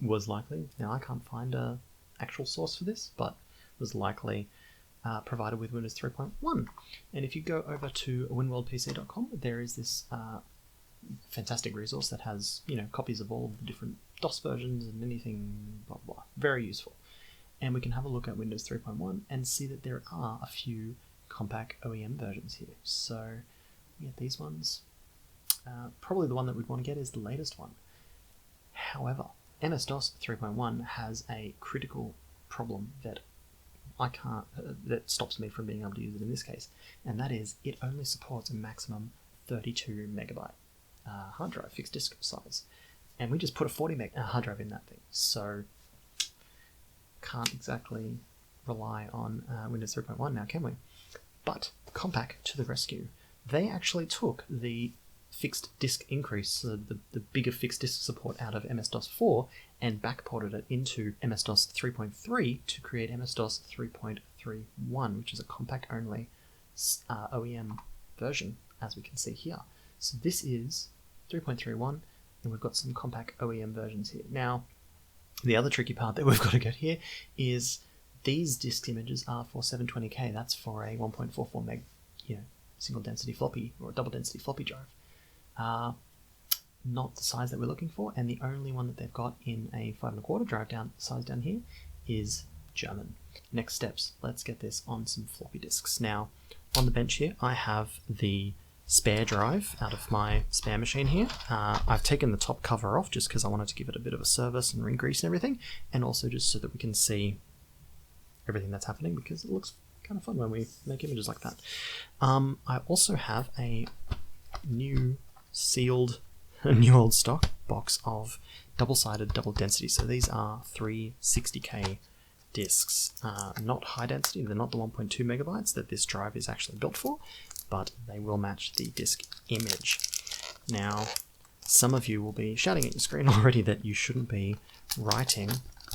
was likely, now I can't find an actual source for this, but was likely provided with Windows 3.1. And if you go over to winworldpc.com, there is this fantastic resource that has, you know, copies of all of the different DOS versions and anything, blah, blah. Very useful. And we can have a look at Windows 3.1 and see that there are a few Compaq OEM versions here. So we get these ones. Probably the one that we'd want to get is the latest one. However, MS-DOS 3.1 has a critical problem that that stops me from being able to use it in this case, and that is it only supports a maximum 32 megabyte hard drive, fixed disk size, and we just put a 40 meg hard drive in that thing, so can't exactly rely on Windows 3.1 now, can we? But Compaq to the rescue. They actually took the fixed disk increase, the bigger fixed disk support out of MS-DOS 4 and backported it into MS-DOS 3.3 to create MS-DOS 3.31, which is a Compaq only OEM version, as we can see here. So this is 3.31, and we've got some Compaq OEM versions here. Now, the other tricky part that we've got to get here is these disk images are for 720k. That's for a 1.44 meg, single density floppy or double density floppy drive. Not the size that we're looking for, and the only one that they've got in a 5.25 drive size down here is German. Next steps, let's get this on some floppy disks. Now, on the bench here, I have the spare drive out of my spare machine here. I've taken the top cover off just because I wanted to give it a bit of a service and re-grease and everything, and also just so that we can see everything that's happening, because it looks kind of fun when we make images like that. I also have a new old stock box of double-sided double density. So these are 360k disks, not high density. They're not the 1.2 megabytes that this drive is actually built for, but they will match the disk image. Now, some of you will be shouting at your screen already that you shouldn't be writing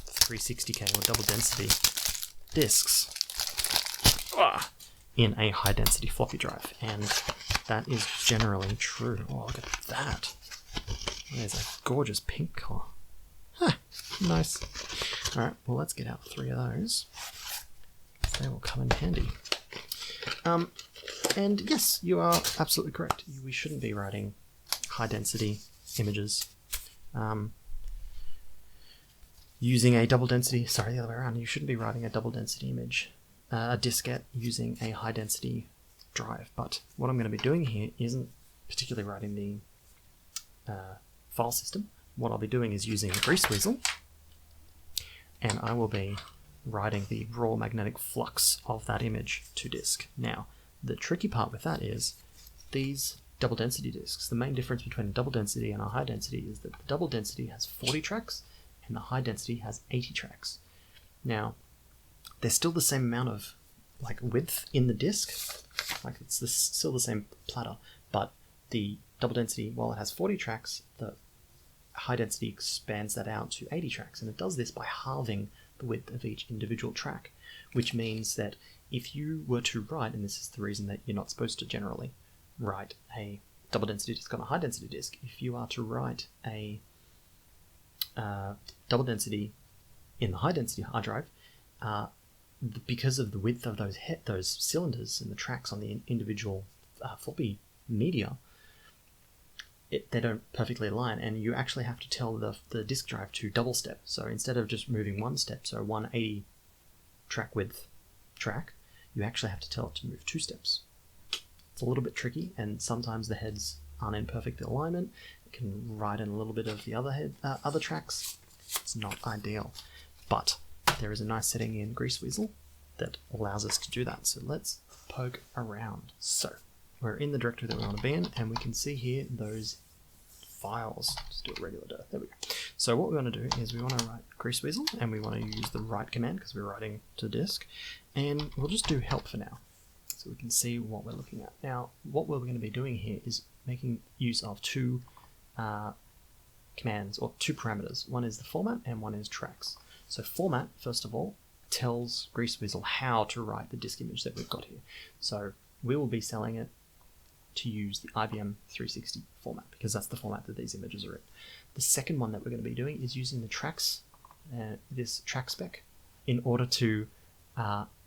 360k or double density disks in a high density floppy drive, and that is generally true. Oh, look at that. There's a gorgeous pink color. Huh, nice. Alright, well, let's get out 3 of those. They will come in handy. And yes, you are absolutely correct. We shouldn't be writing high density images using a double density, sorry, the other way around. You shouldn't be writing a double density image, a diskette using a high density drive. But what I'm going to be doing here isn't particularly writing the file system. What I'll be doing is using Grease Weasel, and I will be writing the raw magnetic flux of that image to disk. Now, the tricky part with that is these double density disks. The main difference between a double density and a high density is that the double density has 40 tracks and the high density has 80 tracks. Now, there's still the same amount of width in the disk, it's still the same platter, but the double density, while it has 40 tracks, the high density expands that out to 80 tracks, and it does this by halving the width of each individual track, which means that if you were to write, and this is the reason that you're not supposed to generally write a double density disk on a high density disk, if you are to write a double density in the high density hard drive, because of the width of those cylinders and the tracks on the individual floppy media, they don't perfectly align, and you actually have to tell the disk drive to double step. So instead of just moving one step, so 180 track width track, you actually have to tell it to move 2 steps. It's a little bit tricky, and sometimes the heads aren't in perfect alignment. It can write in a little bit of the other tracks. It's not ideal, but there is a nice setting in Greaseweasel that allows us to do that. So let's poke around. So we're in the directory that we want to be in, and we can see here those files. Just do a regular dir. There we go. So what we want to do is we want to write Greaseweasel, and we want to use the write command because we're writing to disk, and we'll just do help for now so we can see what we're looking at. Now, what we're going to be doing here is making use of 2 commands, or 2 parameters. One is the format and one is tracks. So format, first of all, tells Greaseweasel how to write the disk image that we've got here. So we will be selling it to use the IBM 360 format because that's the format that these images are in. The second one that we're going to be doing is using the tracks, this track spec, in order to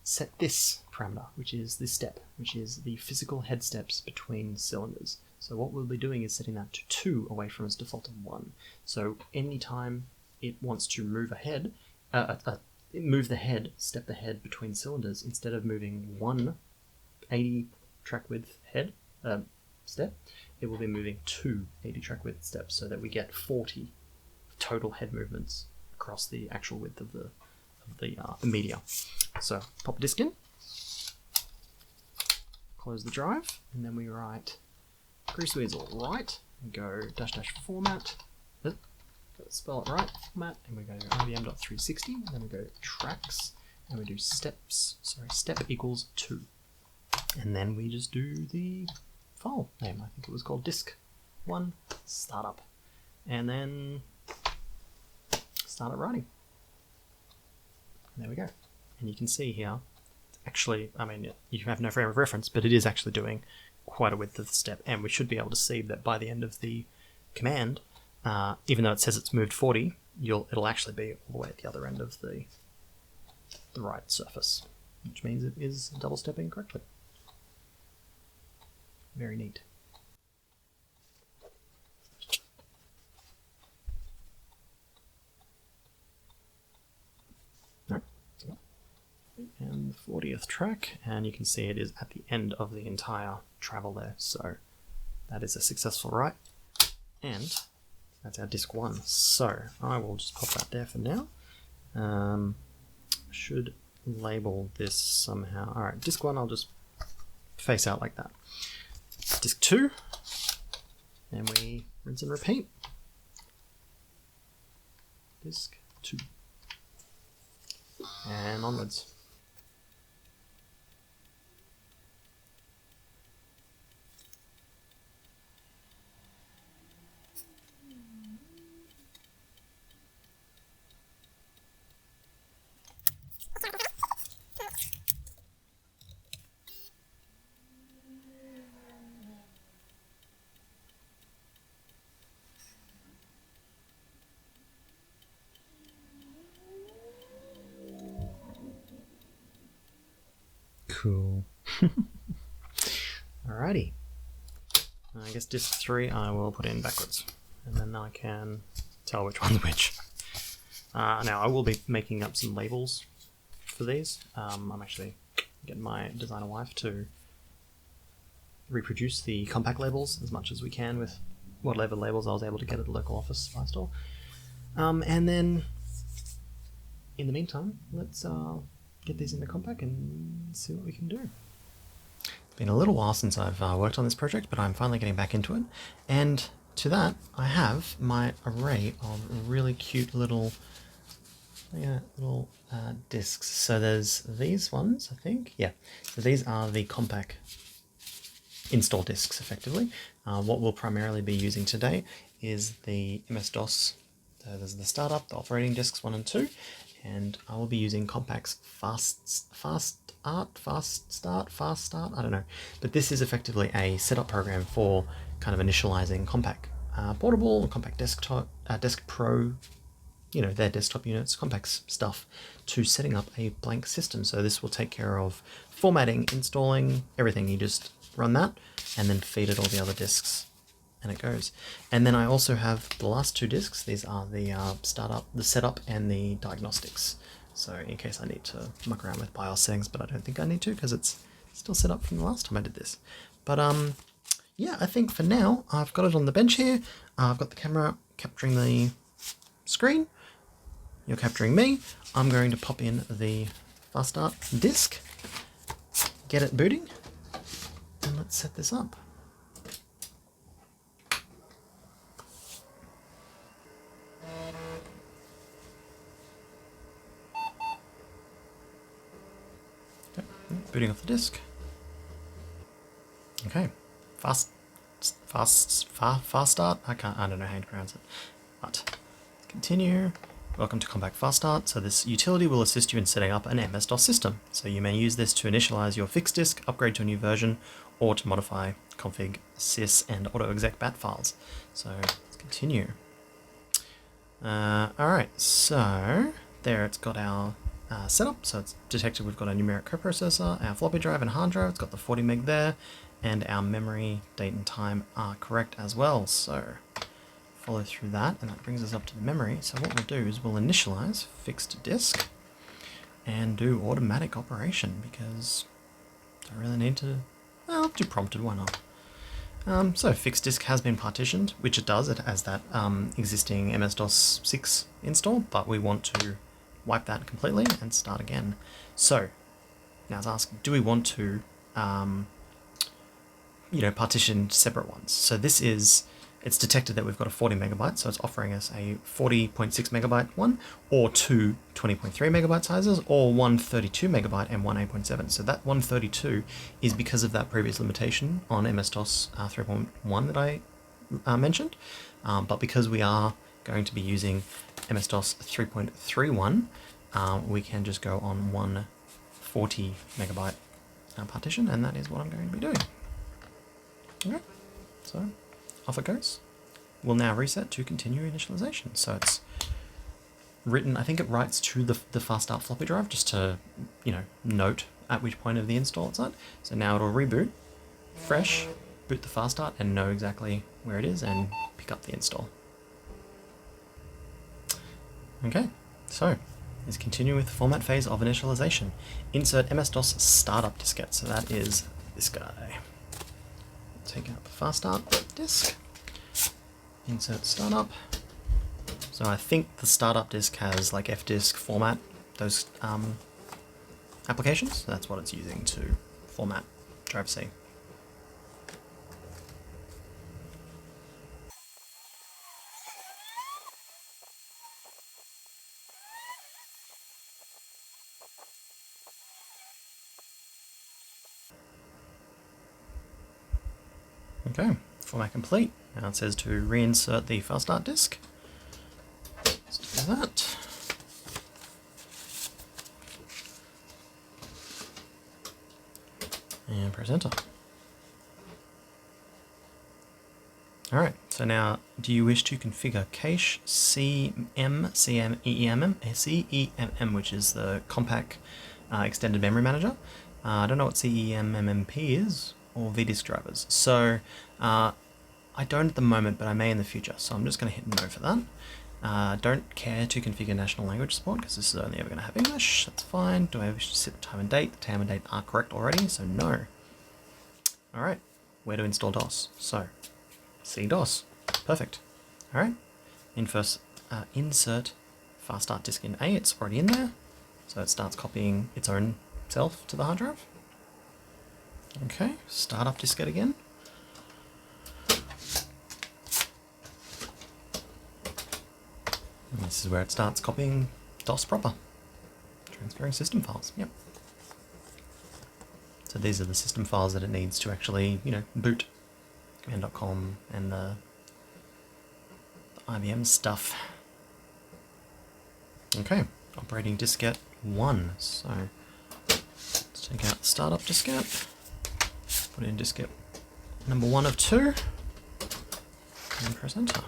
set this parameter, which is this step, which is the physical head steps between cylinders. So what we'll be doing is setting that to 2 away from its default of 1. So anytime it wants to move ahead, step the head between cylinders, instead of moving 1 80 track width head step, it will be moving 2 80 track width steps, so that we get 40 total head movements across the actual width of the media. So pop a disk in, close the drive, and then we write Greaseweasel write, and go -- format. Spell it right, format, and we go to IBM.360, and then we go tracks, and we do step equals 2. And then we just do the file name. I think it was called disk1 startup. And then start it writing. And there we go. And you can see here, actually, I mean, you have no frame of reference, but it is actually doing quite a width of the step, and we should be able to see that by the end of the command, even though it says it's moved 40, it'll actually be all the way at the other end of the right surface, which means it is double stepping correctly. Very neat. And the 40th track, and you can see it is at the end of the entire travel there, so that is a successful write, and that's our disk 1. So I will just pop that there for now. Should label this somehow. Alright, disk 1 I'll just face out like that. Disk 2, and we rinse and repeat. Disk 2. And onwards. Cool. Alrighty. I guess disk 3 I will put in backwards, and then I can tell which one's which. Now I will be making up some labels for these. I'm actually getting my designer wife to reproduce the Compaq labels as much as we can with whatever labels I was able to get at the local office supply store. And then in the meantime, let's get these into Compaq and see what we can do. It's been a little while since I've worked on this project, but I'm finally getting back into it. And to that, I have my array of really cute little discs. So there's these ones, I think. Yeah. So these are the Compaq install discs, effectively. What we'll primarily be using today is the MS-DOS. So there's the startup, the operating discs 1 and 2, and I will be using Compaq's FASTART, I don't know. But this is effectively a setup program for kind of initializing Compaq Portable, Compaq Desktop, Desk Pro, you know, their desktop units, Compaq's stuff, to setting up a blank system. So this will take care of formatting, installing, everything. You just run that and then feed it all the other disks and it goes. And then I also have the last 2 disks. These are the startup, the setup, and the diagnostics. So in case I need to muck around with BIOS settings, but I don't think I need to because it's still set up from the last time I did this. But yeah, I think for now I've got it on the bench here. I've got the camera capturing the screen. You're capturing me. I'm going to pop in the FASTART disk, get it booting, and let's set this up. Okay, booting off the disk. Okay, FASTART. I don't know how to pronounce it, but continue. Welcome to Compaq FASTART. So this utility will assist you in setting up an MS-DOS system. So you may use this to initialize your fixed disk, upgrade to a new version, or to modify config, sys, and auto-exec bat files. So let's continue. Alright, so there it's got our setup. So it's detected we've got a numeric coprocessor, our floppy drive and hard drive. It's got the 40 meg there, and our memory, date, and time are correct as well. So follow through that, and that brings us up to the memory. So what we'll do is we'll initialize fixed disk and do automatic operation, because I really need to, well, do prompted, why not? So fixed disk has been partitioned, which it does. It has that existing MS-DOS 6 install, but we want to wipe that completely and start again. So now it's asking, do we want to partition separate ones? So this is, it's detected that we've got a 40 megabyte, so it's offering us a 40.6 megabyte one, or 2 20.3 megabyte sizes, or one 32 megabyte and one 8.7. So that 132 is because of that previous limitation on MS-DOS 3.1 that I mentioned, but because we are going to be using MS-DOS 3.31, we can just go on 140 megabyte partition, and that is what I'm going to be doing. Okay, so off it goes. We'll now reset to continue initialization. So it's written, I think it writes to the FASTART floppy drive just to, note at which point of the install it's at. So now it'll reboot, fresh, boot the FASTART and know exactly where it is and pick up the install. Okay, so let's continue with the format phase of initialization. Insert MS-DOS startup diskette. So that is this guy. Take out the FASTART disk, insert startup. So I think the startup disk has like fdisk format, those applications. So that's what it's using to format drive C. Okay, format complete. Now it says to reinsert the FASTART disk. Let's do that. And press enter. Alright, so now do you wish to configure cache CEMM, which is the Compaq Extended Memory Manager. I don't know what CEMMP is, or vdisk drivers. So I don't at the moment, but I may in the future. So I'm just going to hit no for that. Don't care to configure national language support because this is only ever going to have English. That's fine. Do I wish to set the time and date? The time and date are correct already, so no. All right, where to install DOS? So C DOS, perfect. All right, insert FASTART disk in A, it's already in there. So it starts copying its own self to the hard drive. Okay, start up diskette again. And this is where it starts copying DOS proper. Transferring system files, yep. So these are the system files that it needs to actually, boot command.com and the IBM stuff. Okay, operating diskette 1. So let's take out the startup diskette, put in diskette number 1 of 2, and press enter.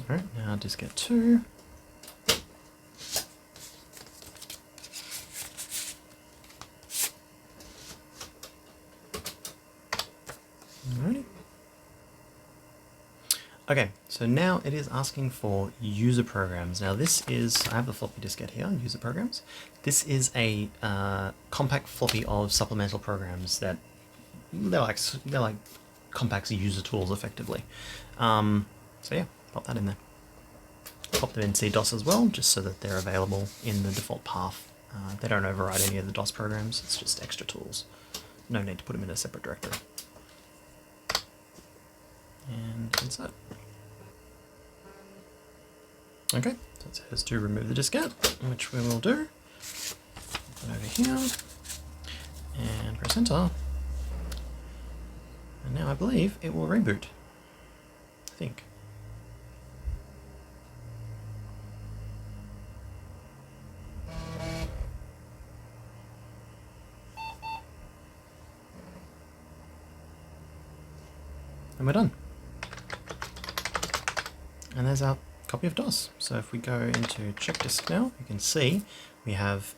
Alright, now diskette 2. Alrighty. Okay, so now it is asking for user programs. Now this is, I have the floppy diskette here, user programs. This is a Compaq floppy of supplemental programs that they're like Compaq's user tools effectively. So yeah, pop that in there. Pop them in CDOS as well, just so that they're available in the default path. They don't override any of the DOS programs, it's just extra tools. No need to put them in a separate directory. And insert. Okay, so it says to remove the diskette, which we will do. Put it over here, and press enter. And now I believe it will reboot. I think. And we're done. And there's our copy of DOS. So if we go into check disk now, you can see we have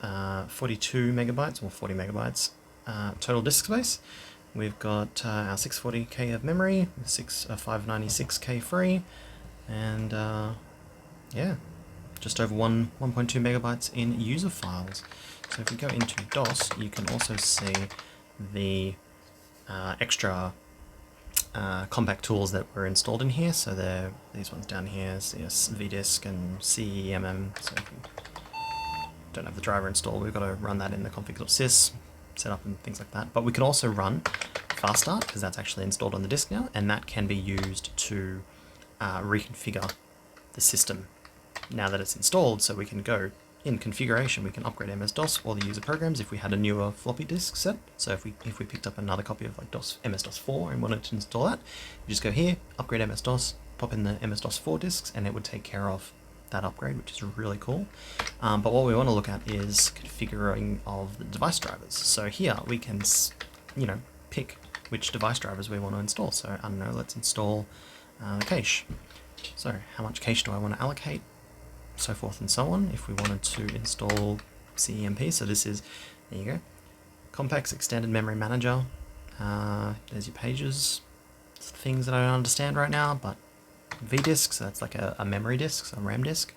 42 megabytes or 40 megabytes total disk space. We've got our 640k of memory, 596k free, and yeah, just over 1.2 megabytes in user files. So if we go into DOS, you can also see the extra Compaq tools that were installed in here. So they're these ones down here, VDisk and CEMM. So if you don't have the driver installed, we've got to run that in the config.sys setup and things like that. But we can also run FASTART, because that's actually installed on the disk now, and that can be used to reconfigure the system now that it's installed. So we can go in configuration, we can upgrade MS-DOS or the user programs if we had a newer floppy disk set. So if we picked up another copy of like MS-DOS 4 and wanted to install that, you just go here, upgrade MS-DOS, pop in the MS-DOS 4 disks, and it would take care of that upgrade, which is really cool. But what we want to look at is configuring of the device drivers. So here we can, pick which device drivers we want to install. So I don't know, let's install the cache. So how much cache do I want to allocate? So forth and so on. If we wanted to install CEMP, so this is, there you go, Compaq's Extended Memory Manager. There's your pages, things that I don't understand right now, but VDisk, so that's like a memory disk, so a RAM disk.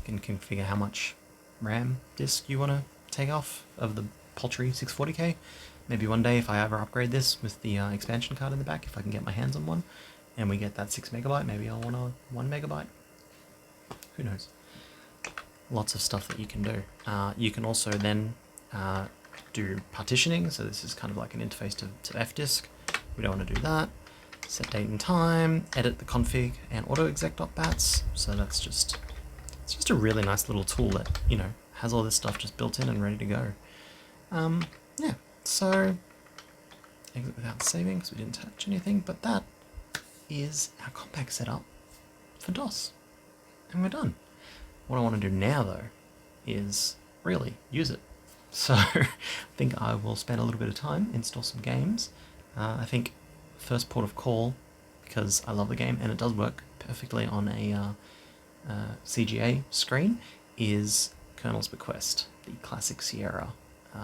You can configure how much RAM disk you want to take off of the paltry 640k. Maybe one day if I ever upgrade this with the expansion card in the back, if I can get my hands on one, and we get that 6 megabyte, maybe I'll want a 1 megabyte. Who knows? Lots of stuff that you can do. You can also then do partitioning, so this is kind of like an interface to fdisk. We don't want to do that. Set date and time, edit the config and autoexec.bats. So that's just, it's just a really nice little tool that, has all this stuff just built in and ready to go. Yeah, so exit without saving because we didn't touch anything, but that is our Compaq setup for DOS. And we're done. What I want to do now, though, is really use it. So I think I will spend a little bit of time, install some games. I think first port of call, because I love the game and it does work perfectly on a CGA screen, is Colonel's Bequest, the classic Sierra,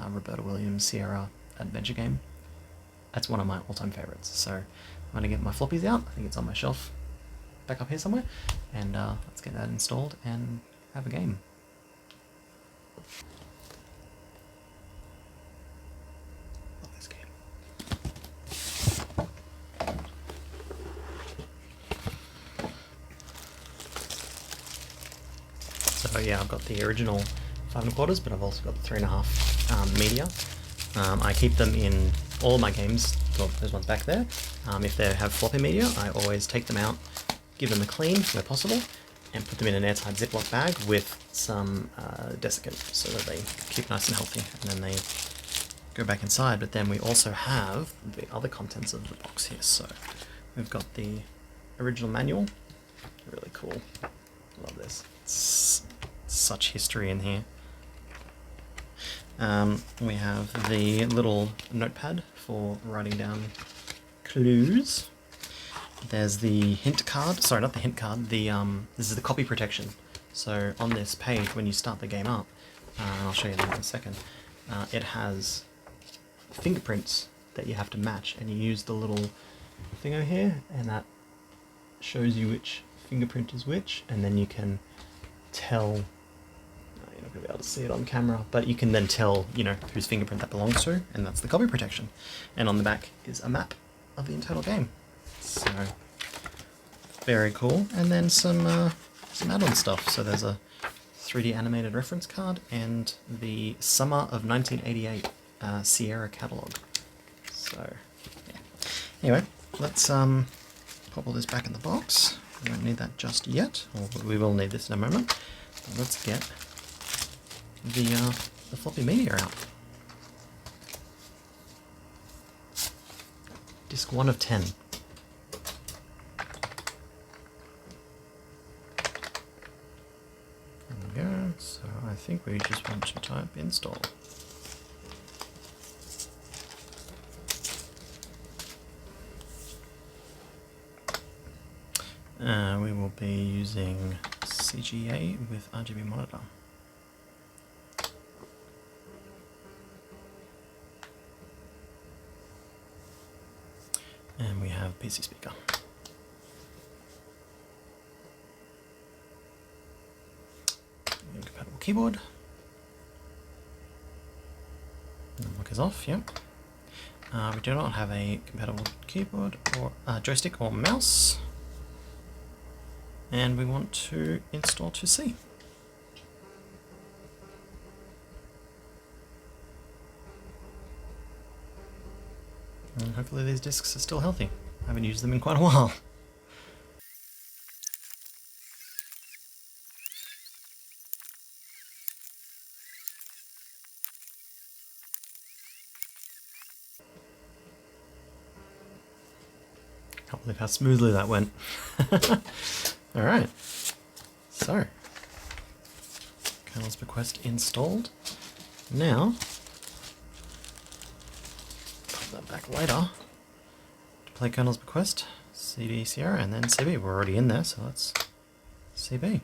Roberta Williams Sierra adventure game. That's one of my all-time favorites. So I'm going to get my floppies out. I think it's on my shelf back up here somewhere. And let's get that installed and have a game. Love this game. So So yeah, I've got the original 5 1/4, but I've also got the 3.5 media. I keep them in all my games. Well, there's ones back there. If they have floppy media, I always take them out, give them a clean where possible, and put them in an airtight Ziploc bag with some desiccant so that they keep nice and healthy, and then they go back inside. But then we also have the other contents of the box here. So we've got the original manual, really cool. Love this. It's such history in here. We have the little notepad for writing down clues. There's the hint card. Sorry, not the hint card. This is the copy protection. So on this page, when you start the game up, and I'll show you that in a second, it has fingerprints that you have to match, and you use the little thing over here, and that shows you which fingerprint is which, and then you can tell. You're not going to be able to see it on camera, but you can then tell, you know, whose fingerprint that belongs to, and that's the copy protection. And on the back is a map of the internal game. So very cool. And then some add-on stuff. So there's a 3D animated reference card and the Summer of 1988 Sierra catalog. So yeah. Anyway, let's pop all this back in the box. We don't need that just yet, or we will need this in a moment. But let's get the floppy media out. Disc 1 of 10. There we go. So I think we just want to type install. We will be using CGA with RGB monitor. And we have PC speaker. Compatible keyboard. Lock is off, yep. We do not have a compatible keyboard or joystick or mouse. And we want to install to C. And hopefully these discs are still healthy. I haven't used them in quite a while. Can't believe how smoothly that went. Alright, so Colonel's Bequest installed. Now, put that back later to play Colonel's Bequest, CD Sierra, and then CB. We're already in there, so let's CB.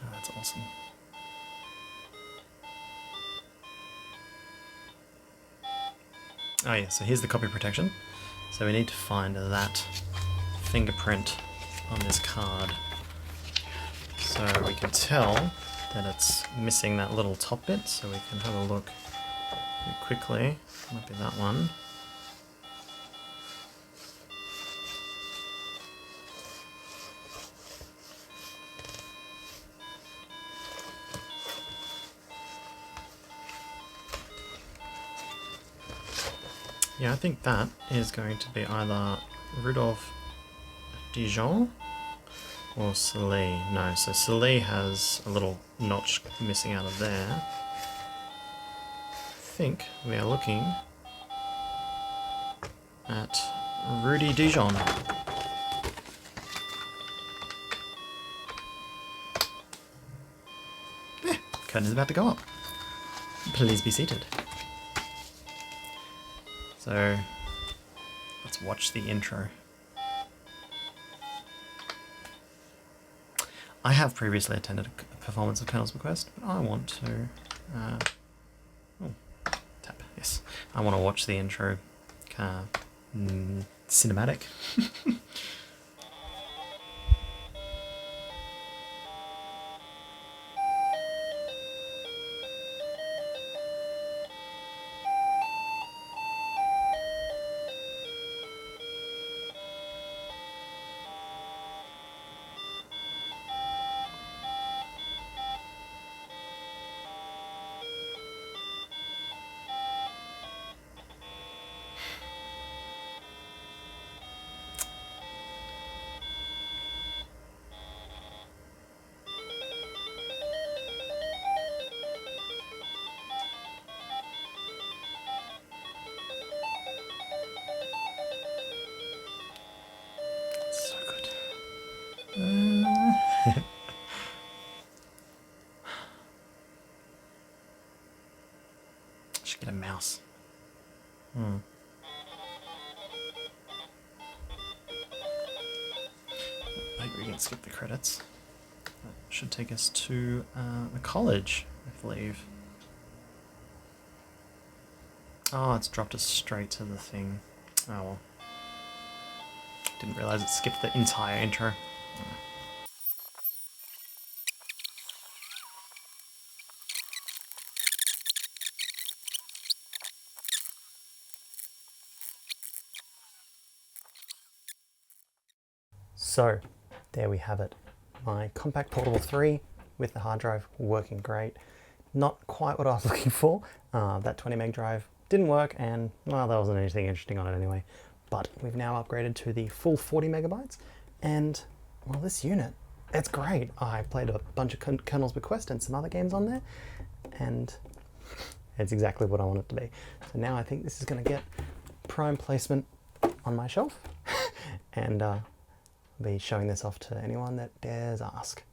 Oh, that's awesome. Oh yeah, so here's the copy protection. So we need to find that fingerprint on this card. So we can tell that it's missing that little top bit, so we can have a look quickly. Might be that one. Yeah, I think that is going to be either Rudolph Dijon or Soleil. No, so Soleil has a little notch missing out of there. I think we are looking at Rudy Dijon. Yeah, curtain is about to go up. Please be seated. So, let's watch the intro. I have previously attended a performance of Colonel's Bequest, but I want to... tap, yes. I want to watch the intro cinematic. Should get a mouse. Maybe we can skip the credits. That should take us to the college, I believe. Oh, it's dropped us straight to the thing. Oh well. Didn't realise it skipped the entire intro. So, there we have it. My Compaq Portable 3 with the hard drive working great. Not quite what I was looking for. That 20 meg drive didn't work, and well, there wasn't anything interesting on it anyway. But we've now upgraded to the full 40 megabytes, and well, this unit, it's great. I played a bunch of Colonel's Bequest and some other games on there, and it's exactly what I want it to be. So now I think this is going to get prime placement on my shelf, and I'll be showing this off to anyone that dares ask.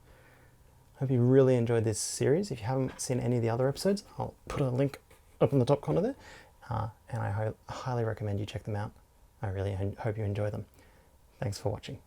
Hope you really enjoyed this series. If you haven't seen any of the other episodes, I'll put a link up in the top corner there, and I highly recommend you check them out. I really hope you enjoy them. Thanks for watching.